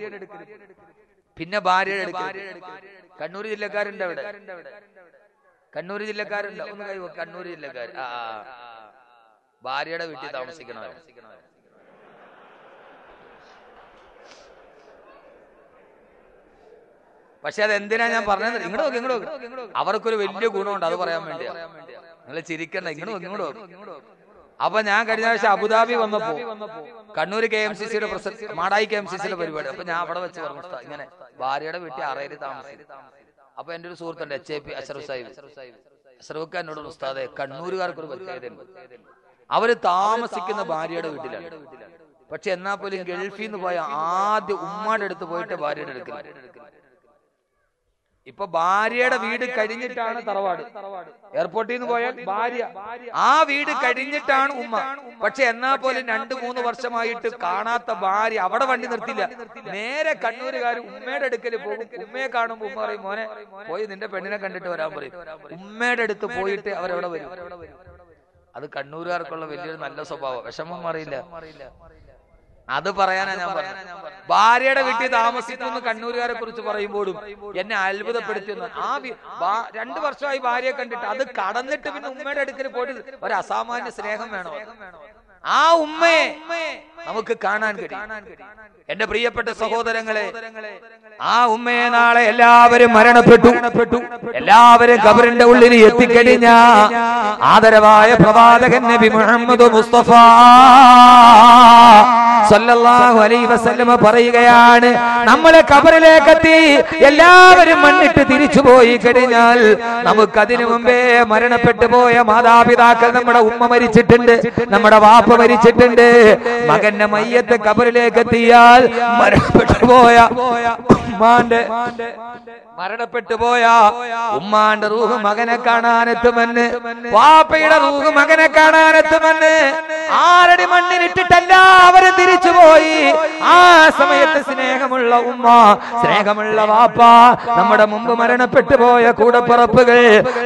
കണ്ണൂർ ജില്ലക്കാരുണ്ട് അവിടെ. കണ്ണൂർ ജില്ലക്കാരുണ്ട്, ഒന്ന് കൈ. കണ്ണൂർ ജില്ലക്കാർ ഭാര്യയുടെ വീട്ടിൽ താമസിക്കണവർ. പക്ഷെ അതെന്തിനാ ഞാൻ പറഞ്ഞത്? ഇങ്ങോട്ട് അവർക്കൊരു വലിയ ഗുണമുണ്ട്, അത് പറയാൻ വേണ്ടിയാ. നിങ്ങൾ ചിരിക്കണ്ട. ഇങ്ങോട്ട് അപ്പൊ ഞാൻ കഴിഞ്ഞ ആഴ്ച അബുദാബി വന്നപ്പോ കണ്ണൂർ KMCCയുടെ പ്രസിഡന്റ് മാടായി KMCCയുടെ പരിപാടി. അപ്പൊ ഞാൻ അവിടെ വെച്ച് പറഞ്ഞു ഇങ്ങനെ ഭാര്യയുടെ വീട്ടിൽ അറയിൽ താമസിക്കും. അപ്പൊ എന്റെ ഒരു സുഹൃത്തുണ്ട് HAP അഷറഫ് സാഹിബ്. അഷറഫ് എന്നോട് ഉസ്താദെ കണ്ണൂരുകാർക്കൊരു പ്രത്യേകതയുണ്ട്, അവര് താമസിക്കുന്ന ഭാര്യയുടെ വീട്ടിലാണ്. പക്ഷെ എന്നാ പോലും ഗൾഫിൽ നിന്ന് പോയ ആദ്യം ഉമ്മാടെ അടുത്ത് പോയിട്ട് ഭാര്യയുടെ അടുക്കൽ. ഇപ്പൊ ഭാര്യയുടെ വീട് കഴിഞ്ഞിട്ടാണ് തറവാട്. എയർപോർട്ടിൽ നിന്ന് പോയാൽ ഭാര്യ, ആ വീട് കഴിഞ്ഞിട്ടാണ് ഉമ്മ. പക്ഷെ എന്നാ പോലും 2-3 വർഷമായിട്ട് കാണാത്ത ഭാര്യ അവിടെ വണ്ടി നിർത്തില്ല, നേരെ കണ്ണൂരുകാർ ഉമ്മയുടെ അടുക്കൽ പോകും. ഉമ്മയെ കാണുമ്പോ ഉമ്മ പറയും മോനെ പോയി നിന്റെ പെണ്ണിനെ കണ്ടിട്ട് വരാൻ പറയും. ഉമ്മയുടെ അടുത്ത് പോയിട്ട് അവരെവിടെ വരും. അത് കണ്ണൂരുകാർക്കുള്ള വലിയൊരു നല്ല സ്വഭാവം, വിഷമം അറിയില്ല. അത് പറയാനാ ഞാൻ പറഞ്ഞത്. ഭാര്യയുടെ വീട്ടിൽ താമസിക്കുന്നു കണ്ണൂരുകാരെ കുറിച്ച് പറയുമ്പോഴും എന്നെ അത്ഭുതപ്പെടുത്തുന്നു. 2 വർഷമായി ഭാര്യയെ കണ്ടിട്ട് അത് കടന്നിട്ട് പിന്നെ ഉമ്മയുടെ അടുക്കൽ പോയിട്ട് ഒരു അസാമാന്യ സ്നേഹം വേണോ? ആ ഉമ്മയെ നമുക്ക് കാണാൻ കഴിയും. എന്റെ പ്രിയപ്പെട്ട സഹോദരങ്ങളെ, ആ ഉമ്മയെ നാളെ എല്ലാവരും മരണപ്പെട്ടു, എല്ലാവരും ഖബറിന്റെ ഉള്ളിൽ എത്തിക്കഴിഞ്ഞ ആദരവായ പ്രവാചകൻ നബി മുഹമ്മദ് മുസ്തഫ സല്ലല്ലാഹു അലൈഹി വസല്ലം പറയുകയാണ്, നമ്മളെ ഖബറിലേക്കെത്തി എല്ലാവരും മണ്ണിട്ട് തിരിച്ചു പോയി കഴിഞ്ഞാൽ നമുക്കതിനു മുമ്പേ മരണപ്പെട്ടു പോയ മാതാപിതാക്കൾ, നമ്മുടെ ഉമ്മ മരിച്ചിട്ടുണ്ട്, നമ്മുടെ വാപ്പ മരിച്ചിട്ടുണ്ട്. മകന്റെ മയ്യത്ത് ഖബറിലേക്ക് എത്തിയാൽ മരണപ്പെട്ടു പോയ ഉമ്മാന്റെ റൂഹ് മകനെ കാണാനെത്തുമെന്ന്, വാപ്പയുടെ റൂഹ് മകനെ കാണാനെത്തുമെന്ന്. 6 അടി മണ്ണിലിട്ടിട്ടല്ല അവര് തിരിച്ചുപോയി. ആ സമയത്ത് സ്നേഹമുള്ള ഉമ്മ, സ്നേഹമുള്ള വാപ്പ, നമ്മുടെ മുമ്പ് മരണപ്പെട്ടു പോയ കൂടപ്പിറപ്പുകൾ,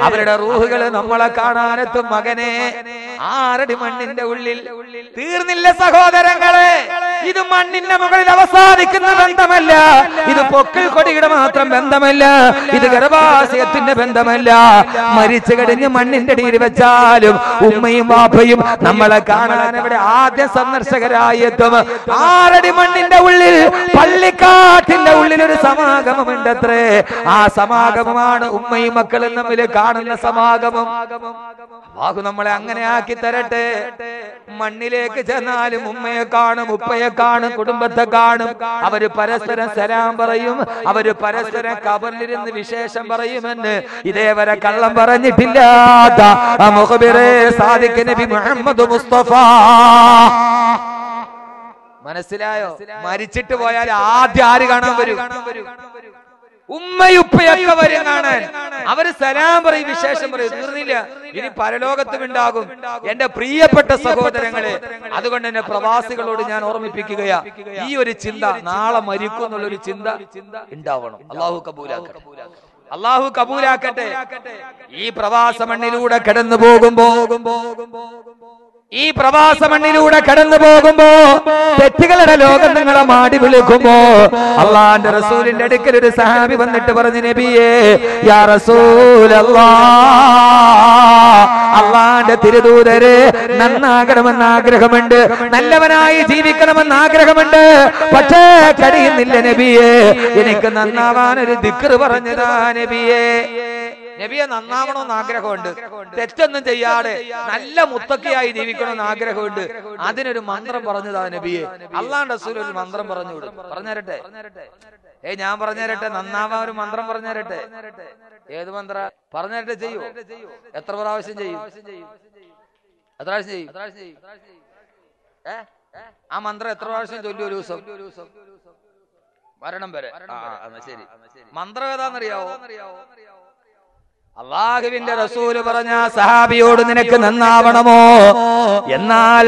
അവരുടെ റൂഹുകൾ നമ്മളെ കാണാനെത്തും. മകനെ 6 അടി മണ്ണിന്റെ ഉള്ളിൽ തീർന്നില്ല സഹോദരങ്ങളെ. ഇത് മണ്ണിന്റെ മുകളിൽ അവസാനിക്കുന്ന ബന്ധമല്ല, ഇത് പൊക്കിൾ കൊടിയുടെ മാത്രം ബന്ധമല്ല, ഇത് ഗർഭാശയത്തിന്റെ ബന്ധമല്ല. മരിച്ചു കഴിഞ്ഞ് മണ്ണിന്റെ അടിയിൽ വെച്ചാലും ഉമ്മയും വാപ്പയും നമ്മളെ കാണാൻ ഇവിടെ ആദ്യ സന്ദർശകരായി എത്തും. 6 അടി മണ്ണിന്റെ ഉള്ളിൽ, പള്ളിക്കാട്ടിന്റെ ഉള്ളിൽ ഒരു സമാഗമമുണ്ടത്രേ. ആ സമാഗമമാണ് ഉമ്മയും മക്കളും തമ്മിൽ കാണുന്ന സമാഗമം. അല്ലാഹു നമ്മളെ അങ്ങനെ ആക്കി തരട്ടെ. മണ്ണിലേക്ക് ചെന്നാലും ഉമ്മയെ കാണും, ഉപ്പയെ കാണും, കുടുംബത്തെ കാണും. അവര് പരസ്പരം സലാം പറയും, അവര് പരസ്പരം ഖബറിലിരുന്ന് വിശേഷം പറയുമെന്ന് ഇതേവരെ കള്ളം പറഞ്ഞിട്ടില്ലാത്ത മുഖബിറെ സാദിഖ് നബി മുഹമ്മദ് മുസ്തഫ. മനസ്സിലായോ? മരിച്ചിട്ട് പോയാൽ ആദ്യം ആര് കാണാൻ വരും? ഉമ്മയുപ്പയൊക്കെ വരും കാണാൻ. അവര് സലാം പറയും, വിശേഷം പറയും. തീർന്നില്ല, ഇനി പരലോകത്തും ഉണ്ടാകും. എന്റെ പ്രിയപ്പെട്ട സഹോദരങ്ങളെ, അതുകൊണ്ട് തന്നെ പ്രവാസികളോട് ഞാൻ ഓർമ്മിപ്പിക്കുകയാ, ഈ ഒരു ചിന്ത, നാളെ മരിക്കും എന്നുള്ളൊരു ചിന്ത ഉണ്ടാവണം. അള്ളാഹു കബൂലാക്കട്ടെ, അള്ളാഹു കബൂലാക്കട്ടെ. ഈ പ്രവാസ മണ്ണിലൂടെ കടന്നു പോകുമ്പോ, ഈ പ്രവാസ മണ്ണിലൂടെ കടന്നു പോകുമ്പോ തെറ്റുകളുടെ ലോകം നിങ്ങളെ മാടി വിളിക്കുമ്പോ അള്ളാന്റെ റസൂലിന്റെ അടുക്കൽ ഒരു സഹാബി വന്നിട്ട് പറഞ്ഞു, നബിയേ യാ റസൂലല്ലാഹ്, അള്ളാന്റെ തിരുദൂതരെ നന്നാകണമെന്ന് ആഗ്രഹമുണ്ട്, നല്ലവനായി ജീവിക്കണമെന്ന് ആഗ്രഹമുണ്ട്, പക്ഷേ കഴിയുന്നില്ല നബിയേ, എനിക്ക് നന്നാവാൻ ഒരു ദിക്ർ പറഞ്ഞതാ നബിയേ. നബിയെ നന്നാവണമെന്ന് ആഗ്രഹമുണ്ട്, തെറ്റൊന്നും ചെയ്യാതെ നല്ല മുത്തക്കിയായി ജീവിക്കണമെന്ന് ആഗ്രഹമുണ്ട്, അതിനൊരു മന്ത്രം പറഞ്ഞതാ നബിയെ. അള്ളാന്റെ റസൂൽ ഒരു മന്ത്രം പറഞ്ഞു വിടും. പറഞ്ഞുതരട്ടെ? ഞാൻ പറഞ്ഞുതരട്ടെ, നന്നാവാൻ ഒരു മന്ത്രം പറഞ്ഞുതരട്ടെ. ഏത് മന്ത്ര പറഞ്ഞുതരട്ടെ? ചെയ്യൂ. എത്ര പ്രാവശ്യം ചെയ്യും? എത്ര പ്രാവശ്യം ചെയ്യും? ആ മന്ത്രം എത്ര പ്രാവശ്യം ചൊല്ലു ഒരു ദിവസം? മരണം വരെ. ശരി. മന്ത്രം ഏതാന്നറിയാവോ? അല്ലാഹുവിന്റെ റസൂല് പറഞ്ഞ സഹാബിയോട്, നിനക്ക് നന്നാവണമോ? എന്നാൽ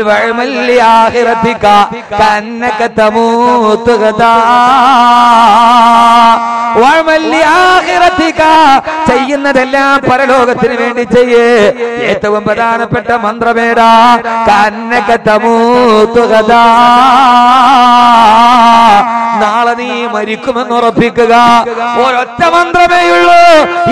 ചെയ്യുന്നതെല്ലാം പരലോകത്തിന് വേണ്ടി ചെയ്യേ. ഏറ്റവും പ്രധാനപ്പെട്ട മന്ത്രമേടാ, കന്നക തമൂത്തുകഥാ, നാളെ നീ മരിക്കുമെന്ന് ഉറപ്പിക്കുക. ഒരൊറ്റ മന്ത്രമേയുള്ളൂ.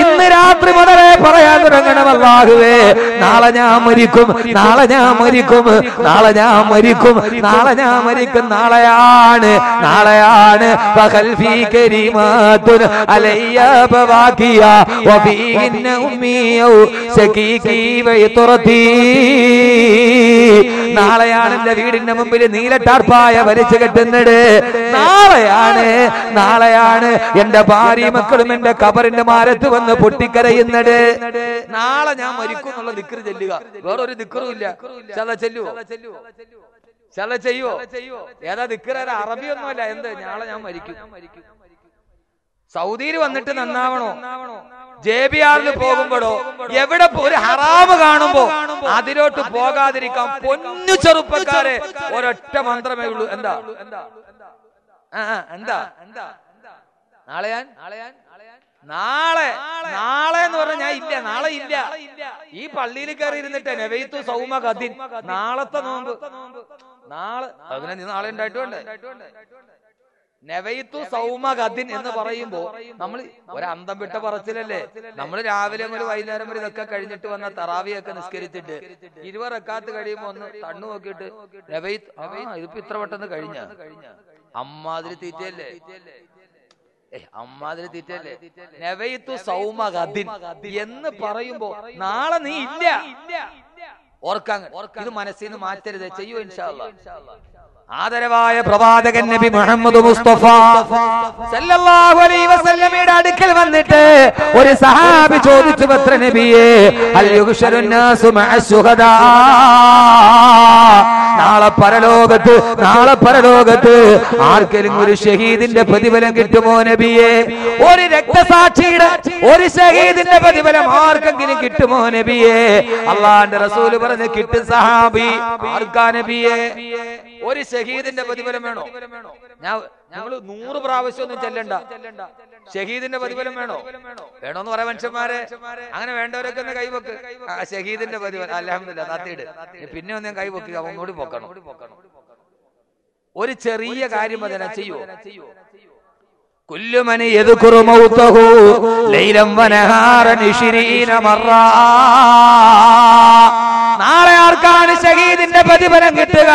ഇന്ന് രാത്രി മുതലേ പറയാൻ തുടങ്ങണം, അല്ലാഹുവേ നാളെ ഞാൻ മരിക്കും, നാളെ ഞാൻ മരിക്കും, നാളെ ഞാൻ മരിക്കും, നാളെ ഞാൻ മരിക്കും. നാളെയാണ്, നാളെയാണ്. ഫഖൽഫി കരീമാതുൻ അലയ്യ ബവാകിയ വഫീഹിന്ന ഉമ്മി ഔ സകീകി വയതുറതി. നാളെയാണ് എന്റെ വീടിന്റെ മുമ്പിൽ നീലട്ടാർപ്പായ വലിച്ചു കെട്ടുന്നത്. നാളെയാണ് എന്റെ ഭാര്യ മക്കളും എന്റെ കബറിന്റെ മാരത്ത് വന്ന് പൊട്ടിക്കരയുന്നത്. നാളെ ഞാൻ മരിക്കും എന്നുള്ള ദിക്ർ ചെല്ലുക, വേറൊരു ദിക്റും ഇല്ല. ചെയ്യോ? ഏതാ ദിക്ർ? അറബിയൊന്നുമല്ല. എന്ത്? നാളെ ഞാൻ മരിക്കും. സൗദിയിൽ വന്നിട്ട് നന്നാവണോ? JBRൽ പോകുമ്പോഴോ എവിടെ ഒരു ഹറാമ് കാണുമ്പോ അതിലോട്ട് പോകാതിരിക്കാൻ പൊന്നു ചെറുപ്പക്കാരെ ഒരൊറ്റ മന്ത്രമേ ഉള്ളൂ. എന്താ? നാളെ എന്ന് പറഞ്ഞ ഞാൻ ഇല്ല, നാളെ ഇല്ല. ഈ പള്ളിയിൽ കയറി ഇരുന്നിട്ട് നവൈത്തു സൗമ ഖദിൻ, നാളത്തെ നോമ്പ്. അങ്ങനെ നീ നാളെ ഉണ്ടായിട്ടുണ്ട്. നവൈത്തു സൗമ ഖദിൻ എന്ന് പറയുമ്പോ നമ്മൾ ഒരു അന്തം വിട്ട പറച്ചിലല്ലേ. നമ്മൾ രാവിലെ മുതൽ വൈകുന്നേരം വരെ ഇതൊക്കെ കഴിഞ്ഞിട്ട് വന്ന തറാവിയൊക്കെ നിസ്കരിച്ചിട്ട് 20 റക്അത്ത് കഴിയുമ്പോ ഒന്ന് കണ്ണു നോക്കിയിട്ട് നവൈത്ത്, ഇതിപ്പോ ഇത്ര പെട്ടെന്ന് കഴിഞ്ഞ അമ്മാതിരി തീറ്റയല്ലേ. നവൈത്തു സൗമ ഖദിൻ എന്ന് പറയുമ്പോ നാളെ നീ ഇല്ല. ഓർക്കാൻ ഇത് മനസ്സിൽ നിന്ന് മാറ്റരുത്. ചെയ്യൂ ഇൻഷാ അല്ലാഹ്. ആദരവായ പ്രവാചകൻ നബി മുഹമ്മദ് മുസ്തഫ സല്ലല്ലാഹു അലൈഹി വസല്ലമയുടെ അടുക്കൽ വന്നിട്ട് ഒരു സഹാബി ചോദിച്ചു, പത്ര നബിയേ, അൽ യുഹ്ശറുൻ നാസു മഅ ശുഹദാ, നാളെ പരലോകത്ത് ആർക്കെങ്കിലും ഒരു ഷഹീദിന്റെ പ്രതിഫലം കിട്ടുമോ നബിയേ? ഒരു രക്തസാക്ഷിയുടെ, ഒരു ഷഹീദിന്റെ പ്രതിഫലം ആർക്കെങ്കിലും കിട്ടുമോ നബിയേ? അല്ലാഹുവിന്റെ റസൂൽ പറഞ്ഞു, കിട്ടും സഹാബി. ആർക്കാ നബിയേ? ഒരു ഷഹീദിന്റെ പ്രതിഫലം വേണോ? ഞങ്ങള് 100 പ്രാവശ്യം ഒന്നും ചെല്ലണ്ട. ഷഹീദിന്റെ പ്രതിഫലം വേണോന്ന് പറയാം മനുഷ്യന്മാരെ. അങ്ങനെ വേണ്ടവരൊക്കെ ഒന്ന് കൈവെക്ക്. ഷഹീദിന്റെ പ്രതിഫലം അൽഹംദുലില്ലാഹ് താത്തിയിട്. പിന്നെ ഒന്ന് ഞാൻ കൈവെക്കുക, ഒന്നുകൂടി പൊക്കണം. ഒരു ചെറിയ കാര്യം അതിനെ ചെയ്യൂ. കുല്ലു മൻ യദ്കുറു മൗതഹു ലൈലൻ വനഹാറൻ 20 മറ. നാളെ ആർക്കാണ് ഷഹീദിന്റെ പ്രതിഫലം കിട്ടുക?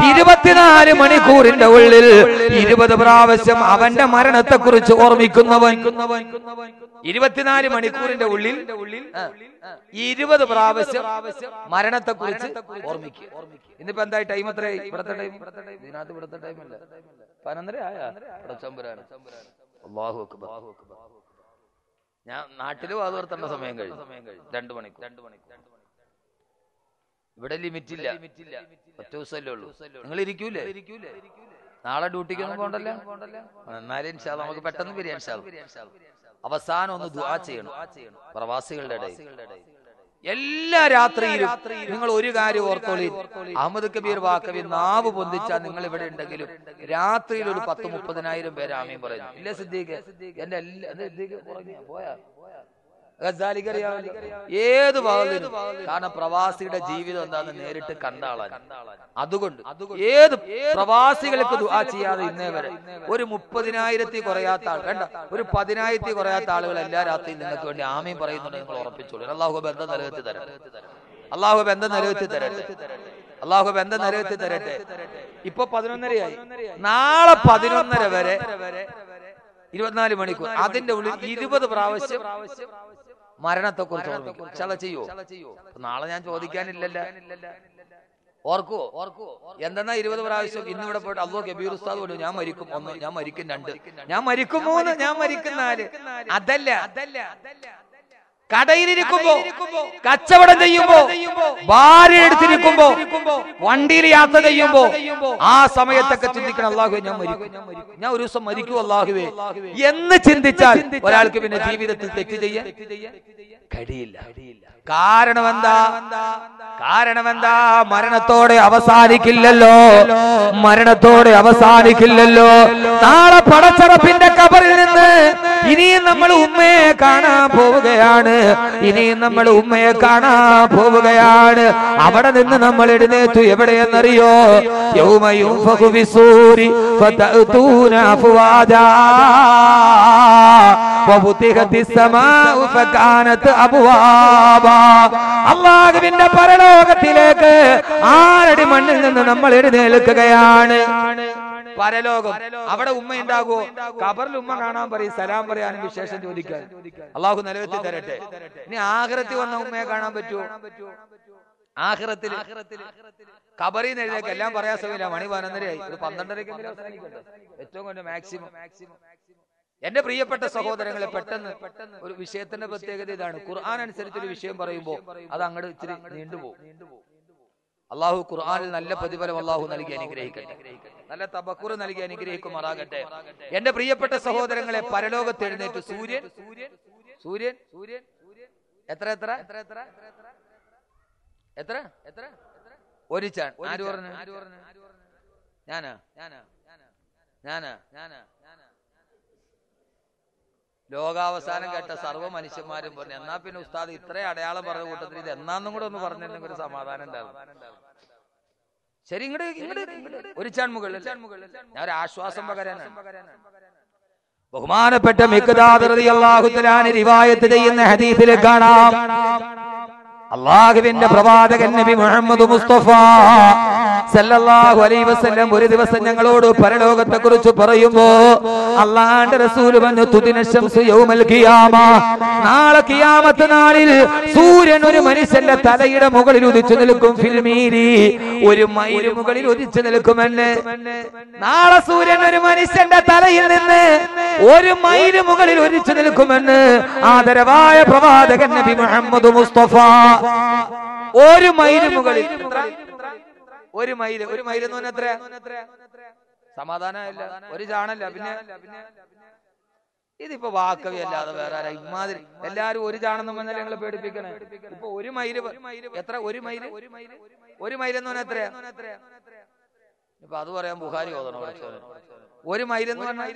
24 മണിക്കൂറിന്റെ ഉള്ളിൽ 20 പ്രാവശ്യം അവന്റെ മരണത്തെ കുറിച്ച് ഓർമ്മിക്കുന്നവൻ. 24 മണിക്കൂറിന്റെ ഉള്ളിൽ 20 പ്രാവശ്യം മരണത്തെ കുറിച്ച് ഓർമ്മിക്കുക. ഇന്നിപ്പോ എന്തായി? ടൈം എത്രയായി? ഇവിടത്തെ ടൈം ഇവിടത്തെ ടൈമല്ല, 11:30 ആയാ? അല്ലാഹു അക്ബർ. ഞാൻ നാട്ടില് വാത് നിർത്തേണ്ട സമയം കഴിഞ്ഞു. 2 മണിക്കൂർ. ഇവിടെ ലിമിറ്റ് ഇല്ല, ഒറ്റ ദിവസമല്ലേ ഉള്ളൂ. നിങ്ങൾ ഇരിക്കൂലേ? നാളെ ഡ്യൂട്ടിക്കൊന്നും പോകണ്ടല്ലോ. എന്നാലും ഇൻഷാ അല്ലാഹ് നമുക്ക് പെട്ടെന്ന് പിരിയാൻ. അവസാനം ഒന്ന് ദുആ ചെയ്യണം പ്രവാസികളുടെ ഇടയിൽ. എല്ലാ രാത്രിയിലും നിങ്ങൾ ഒരു കാര്യം ഓർത്തോളി, അഹമ്മദ് കബീർ വാക്കവി നാവ് പൊന്തിച്ചാൽ നിങ്ങൾ ഇവിടെ ഉണ്ടെങ്കിലും രാത്രിയിൽ ഒരു 10-30,000 പേര് ആമീൻ പറയുന്നു. ഇല്ല സിദ്ദീഖ്? എന്റെ പോയാ ഏത് ഭാഗത്തിലും. കാരണം പ്രവാസിയുടെ ജീവിതം എന്താണെന്ന് നേരിട്ട് കണ്ട ആളാണ്. അതുകൊണ്ട് ഏത് പ്രവാസികൾക്ക് ദുആ ചെയ്യാതെ ഇന്നേ വരെ ഒരു 30,000 കുറയാത്ത ആൾ വേണ്ട, ഒരു 10,000 കുറയാത്ത ആളുകൾ എല്ലാ രാത്രിയും നിങ്ങൾക്ക് വേണ്ടി ആമീൻ പറയുന്നുണ്ട്. നിങ്ങൾ ഉറപ്പിച്ചോളൂ. അല്ലാഹു ബന്ധം നിലനിർത്തി തരട്ടെ. ബന്ധം നിലനിർത്തി തരട്ടെ. ഇപ്പൊ 11:30 നാളെ 11:30 വരെ 24 മണിക്കൂർ അതിന്റെ ഉള്ളിൽ 20 പ്രാവശ്യം മരണത്തെ കുറിച്ച് ഓർമ്മിക്കും. ചെയ്യോ? നാളെ ഞാൻ ചോദിക്കാനില്ലല്ലോ. ഓർക്കുവോ? എന്തെന്നാ 20 പ്രാവശ്യം? ഇന്നിവിടെ പോയിട്ട് അല്ലാഹു കബീർ ഉസ്താദ് പറഞ്ഞു, ഞാൻ മരിക്കും 1, ഞാൻ മരിക്കും 2, ഞാൻ മരിക്കും 3, ഞാൻ മരിക്കും 4. അതല്ല. കടയിലിരിക്കുമ്പോ, കച്ചവടം ചെയ്യുമ്പോ, ഭാര്യ എടുത്തിരിക്കുമ്പോ, വണ്ടിയിൽ യാത്ര ചെയ്യുമ്പോ ആ സമയത്തൊക്കെ ചിന്തിക്കണം, അല്ലാഹുവേ ഞാൻ മരിക്കും, ഞാൻ ഒരു ദിവസം മരിക്കും അല്ലാഹുവേ എന്ന് ചിന്തിച്ചാൽ ഒരാൾക്ക് പിന്നെ ജീവിതത്തിൽ തെറ്റ് ചെയ്യാൻ കഴിയില്ല. കാരണമെന്താ? മരണത്തോടെ അവസാനിക്കില്ലല്ലോ. നാളെ പടച്ചറപ്പിന്റെ കബറിൽ നിന്ന് ഇനിയും നമ്മൾ ഉമ്മയെ കാണാൻ പോവുകയാണ്. അവിടെ നിന്ന് നമ്മൾ എഴുന്നേറ്റു എവിടെയെന്നറിയോ? യൗമ യുൻഫഖു ഫിസ്സൂരി ഫതഅതൂന അഫ്വാജാ വഫുതിഹത്തിസ് സമാഉ ഫകാനത് അബ്വാബാ. അല്ലാഹുവിന്റെ പരലോകത്തിലേക്ക് 6 അടി മണ്ണിൽ നിന്ന് നമ്മൾ എഴുന്നേൽക്കുകയാണ്. പരലോകം. അവിടെ ഉമ്മ ഉണ്ടാകുമോ? ഖബറിൽ ഉമ്മ കാണാൻ പറയും, സലാം പറയാനും വിശേഷം ചോദിക്കാൻ. അള്ളാഹു നിലനിർത്തി തരട്ടെ. ഇനി ആഖിറത്തിൽ വന്ന ഉമ്മയെ കാണാൻ പറ്റുമോ? ആഖിറത്തിൽ ഖബറിൽ നിന്ന് എഴുതേക്ക് എല്ലാം പറയാൻ സമയമില്ല. മണി 11:30 ഒരു 12:30 അവസാനിക്കട്ടെ ഏറ്റവും കൊണ്ട് മാക്സിമം. എന്റെ പ്രിയപ്പെട്ട സഹോദരങ്ങളെ, പെട്ടെന്ന് ഒരു വിഷയത്തിന്റെ പ്രത്യേകത ഇതാണ്. ഖുർആൻ അനുസരിച്ച് ഒരു വിഷയം പറയുമ്പോൾ അത് അങ്ങോട്ട് ഇച്ചിരി നീണ്ടുപോകും. അള്ളാഹു ഖുർആനിൽ നല്ല പ്രതിഫലം അള്ളാഹു നൽകി അനുഗ്രഹിക്കട്ടെ, നല്ല തബക്കുർ നൽകി അനുഗ്രഹിക്കുമാറാകട്ടെ. എന്റെ പ്രിയപ്പെട്ട സഹോദരങ്ങളെ, പരലോകത്ത് എഴുന്നേറ്റ് സൂര്യൻ സൂര്യൻ സൂര്യൻ എത്ര എത്ര എത്ര എത്ര എത്ര എത്ര ഒരു ചാൺ. ആര് പറഞ്ഞു? ഞാനാ ഞാനാ ഞാനാ ഞാനാ ലോകാവസാനം കേട്ട സർവ്വ മനുഷ്യന്മാരും പറഞ്ഞു. എന്നാ പിന്നെ ഉസ്താദ് ഇത്രയും അടയാളം പറഞ്ഞ കൂട്ടത്തിൽ ഇത് എന്നാന്നും കൂടെ ഒന്ന് പറഞ്ഞിരുന്നെങ്കിൽ ഒരു സമാധാനം ഉണ്ടാകും. ശരി, ഇങ്ങോട്ട് ഒരു ചാൺ മുകളിൽ ഞാൻ ഒരു ആശ്വാസം പകരാനാണ്. ബഹുമാനപ്പെട്ട മിഖ്ദാദ് റളിയല്ലാഹു തആല അൻഹു റിവായത്ത് ചെയ്യുന്ന ഹദീസിൽ കാണാം, അല്ലാഹുവിന്റെ പ്രവാചകൻ നബി മുഹമ്മദ് മുസ്തഫ സല്ലല്ലാഹു അലൈഹി വസല്ലം ഒരു ദിവസം ഞങ്ങളോട് പരലോകത്തെ കുറിച്ച് പറയുമ്പോ അല്ലാഹുവിന്റെ റസൂൽ പറഞ്ഞു, തുദിന ശംസു യൗമൽ ഖിയാമ, നാളെ ഖിയാമത്ത് നാളിൽ സൂര്യൻ ഒരു മനുഷ്യന്റെ തലയുടെ മുകളിൽ ഉദിച്ചു നിൽക്കും. ഫിൽമീരി, ഒരു മൈൽ മുകളിൽ ഉദിച്ചു നിൽക്കുമെന്ന്. നാളെ സൂര്യൻ ഒരു മനുഷ്യന്റെ തലയിൽ നിന്ന് ഒരു മൈൽ മുകളിൽ ഉദിച്ചു നിൽക്കുമെന്ന് ആദരവായ പ്രവാചകൻ നബി മുഹമ്മദ് മുസ്തഫ. ഒരു മൈൽ മുകളിൽ, ഒരു മൈൽ എന്ന് പറഞ്ഞാൽ എത്ര? സമാധാനമില്ല, ഒരു ചാണല്ല. പിന്നെ ഇതിപ്പോ വാക്കവി അല്ലാതെ വേറെ ആരാ ഇമാതിരി എല്ലാരും ഒരു ചാണെന്നും വന്നാൽ ഞങ്ങളെ പേടിപ്പിക്കണേ. ഇപ്പൊ ഒരു മൈല് എത്ര? ഒരു മൈൽ എന്ന് പറഞ്ഞാൽ എത്രയാ? ഇപ്പൊ അത് പറയാൻ ബുഖാരി ഓതണം. ഒരു മൈൽ എന്ന് പറഞ്ഞാൽ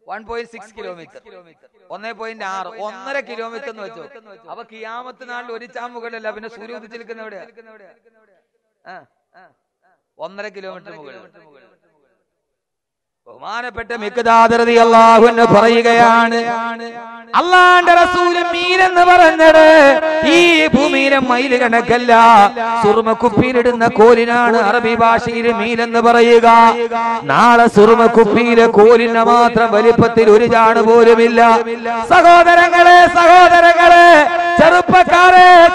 1.6 കിലോമീറ്റർ, 1.6, 1.5 കിലോമീറ്റർ എന്ന് വെച്ചോ. അപ്പൊ ഖിയാമത്ത് നാളിൽ ഒരു ചാൻ മുകളിലല്ല, പിന്നെ സൂര്യ ഉദിച്ചു നിൽക്കുന്ന എവിടെയാ? 1.5 കിലോമീറ്റർ മുകളിൽ. ബഹുമാനപ്പെട്ട മിഖ്ദാദ് റളിയല്ലാഹു അൻഹു പറയുകയാണ്, അല്ലാഹുവിന്റെ റസൂൽ മീൽ എന്ന് പറഞ്ഞത് ഈ ഭൂമിയിലെ മൈൽ കണക്കല്ല, സുർമ കുപ്പിയിലിടുന്ന കോലിനാണ് അറബി ഭാഷയിൽ മീൽ എന്ന് പറയുക. നാളെ സുർമ കുപ്പിയിലെ കോലിന് മാത്രം വലിപ്പത്തിൽ ഒരു ചാണ് പോലുമില്ല. സഹോദരങ്ങളെ,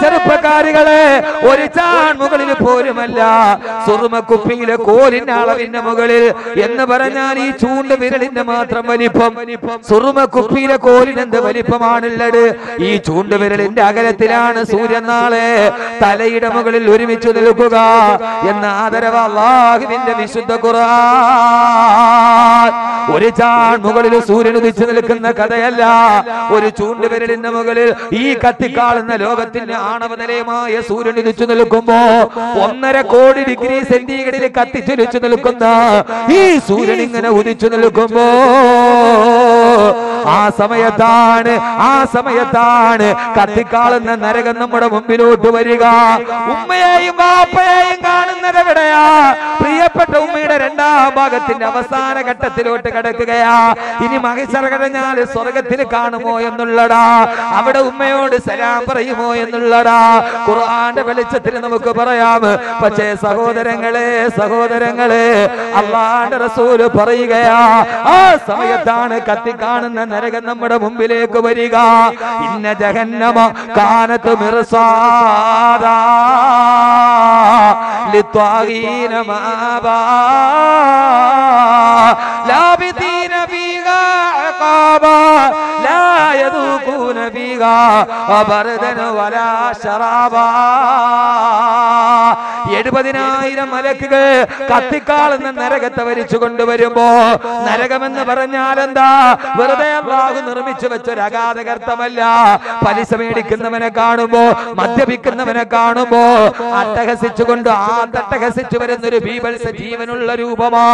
ചെറുപ്പക്കാരികളെ, ഒരു ചാൺ മുകളിൽ പോലുമല്ല സുർമ കുപ്പിയിലെ കോലിന്റെ അളവിന്റെ മുകളിൽ എന്ന് പറഞ്ഞാൽ ഈ ചൂണ്ട് വിരലിന്റെ മാത്രം വലിപ്പം. സുറുമ കുപ്പിയിലെ കോലിന് എന്ത് വലിപ്പമാണുള്ളത്? ഈ ചൂണ്ട് വിരലിന്റെ അകലത്തിലാണ് സൂര്യൻ നാളെ തലയുടെ മുകളിൽ ഒരുമിച്ച് നിൽക്കുക എന്ന് ആദരവ് അല്ലാഹുവിന്റെ വിശുദ്ധ ഖുർആൻ. ഒരു ചാൺ മുകളിൽ സൂര്യൻ ഉദിച്ചു നിൽക്കുന്ന കഥയല്ല, ഒരു ചൂണ്ട് വിരലിന്റെ മുകളിൽ ഈ കത്തിക്കാളുന്ന ലോകത്തിന്റെ ആണവ നിലയമായ സൂര്യൻ ഉദിച്ചു നിൽക്കുമ്പോ 1.5 കോടി ഡിഗ്രി സെന്റിഗ്രേഡിൽ കത്തിച്ചൊലിച്ചു നിൽക്കുന്ന ഈ സൂര്യൻ ഇങ്ങനെ ഉദിച്ചു നിൽക്കുമ്പോ ആ സമയത്താണ് കത്തിക്കാളുന്ന നരകം നമ്മുടെ മുമ്പിലോട്ട് വരിക. ഉമ്മയെയും ബാപ്പയെയും കാണുന്നത് എവിടെയാ? പ്രിയപ്പെട്ട ഉമ്മയുടെ 2ാം ഭാഗത്തിന്റെ അവസാന ഘട്ടത്തിലോട്ട് കടക്കുകയാ. ഇനി മഹിശർ കഴിഞ്ഞാൽ സ്വർഗത്തിൽ കാണുമോ എന്നുള്ളടാ, അവിടെ ഉമ്മയോട് സലാം പറയുമോ എന്നുള്ളടാ ഖുർആന്റെ വെളിച്ചത്തിൽ നമുക്ക് പറയാം. പക്ഷേ സഹോദരങ്ങളെ, അല്ലാഹുവിന്റെ റസൂൽ പറയുകയാ, ആ സമയത്താണ് കത്തിക്കാണുന്ന നരകം നമ്മുടെ മുമ്പിലേക്ക് വരിക. ഇന്ന ജഹന്നമ കാനത്ത് മിർസാദാ ലിത്വാഗീന മാബാ ലാബിദീന ഫീഹാ അഖാബാ ലാ യദൂഖൂന ഫീഹാ ബർദൻ വലാ ശറാബാ. 70,000 മലക്കുകൾ കത്തിക്കാളുന്ന നരകത്തെ വരിച്ചു കൊണ്ടുവരുമ്പോ, നരകമെന്ന് പറഞ്ഞാൽ എന്താ? വെറുതെ അല്ലാഹു നിർമ്മിച്ചു വെച്ചൊരു അഗാധഗർത്തമല്ല. പലിശ മേടിക്കുന്നവനെ കാണുമ്പോ, മദ്യപിക്കുന്നവനെ കാണുമ്പോ അട്ടഹസിച്ചുകൊണ്ട് അട്ടഹസിച്ചു വരുന്നൊരു ബീഭത്സ ജീവനുള്ള രൂപമാ.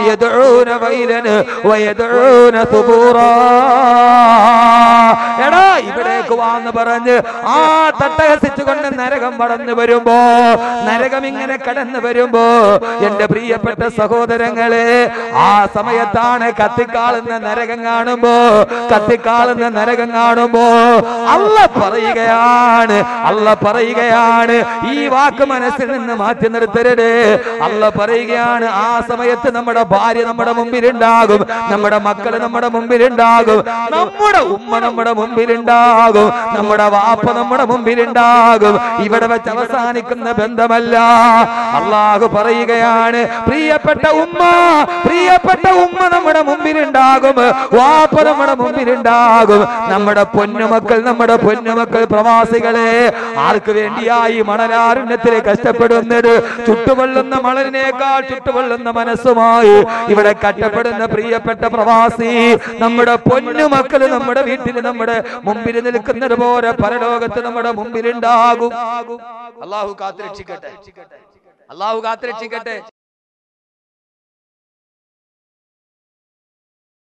യദഊന വൈലൻ വയദഊന സുബൂറാ. എടാ ഇവിടേക്ക് വാന്ന് പറഞ്ഞ് ആ തട്ടഹസിച്ചുകൊണ്ട് നരകം പടന്നു വരുമ്പോ, നരകം ഇങ്ങനെ കടന്നു വരുമ്പോ എന്റെ പ്രിയപ്പെട്ട സഹോദരങ്ങളെ, ആ സമയത്താണ് കത്തിക്കാളുന്ന നരകം കാണുമ്പോ അല്ല പറയുകയാണ് ഈ വാക്ക് മനസ്സിൽ നിന്ന് മാറ്റി നിർത്തരുത്. അല്ല പറയുകയാണ്, ആ സമയത്ത് നമ്മുടെ ഭാര്യ നമ്മുടെ മുമ്പിലുണ്ടാകും, നമ്മുടെ മക്കള് നമ്മുടെ മുമ്പിലുണ്ടാകും, നമ്മുടെ ഉമ്മ നമ്മുടെ മുമ്പിലുണ്ടാകും, നമ്മുടെ വാപ്പ നമ്മുടെ മുമ്പിലുണ്ടാകും. ഇവിടെ വെച്ച് അവസാനിക്കുന്ന ബന്ധമല്ല. അള്ളാഹു പറയുകയാണ്, പ്രിയപ്പെട്ട ഉമ്മ നമ്മുടെ മുമ്പിലുണ്ടാകും, വാപ്പ നമ്മുടെ മുമ്പിലുണ്ടാകും, നമ്മുടെ പൊന്നുമക്കൾ പ്രവാസികളെ ആർക്ക് വേണ്ടിയായി മണലാരുണ്യത്തിൽ കഷ്ടപ്പെടുന്നത്? ചുട്ടുപൊള്ളുന്ന മണലിനേക്കാൾ ചുട്ടുപൊള്ളുന്ന മനസ്സുമായി ഇവിടെ കഷ്ടപ്പെടുന്ന പ്രിയപ്പെട്ട പ്രവാസി, നമ്മുടെ പൊന്നുമക്കള് നമ്മുടെ വീട്ടിൽ നമ്മുടെ മുമ്പിൽ നിൽക്കുന്നത് പോലെ പരലോകത്ത് നമ്മുടെ മുമ്പിലുണ്ടാകും. അല്ലാഹു കാത്തുരക്ഷിക്കട്ടെ.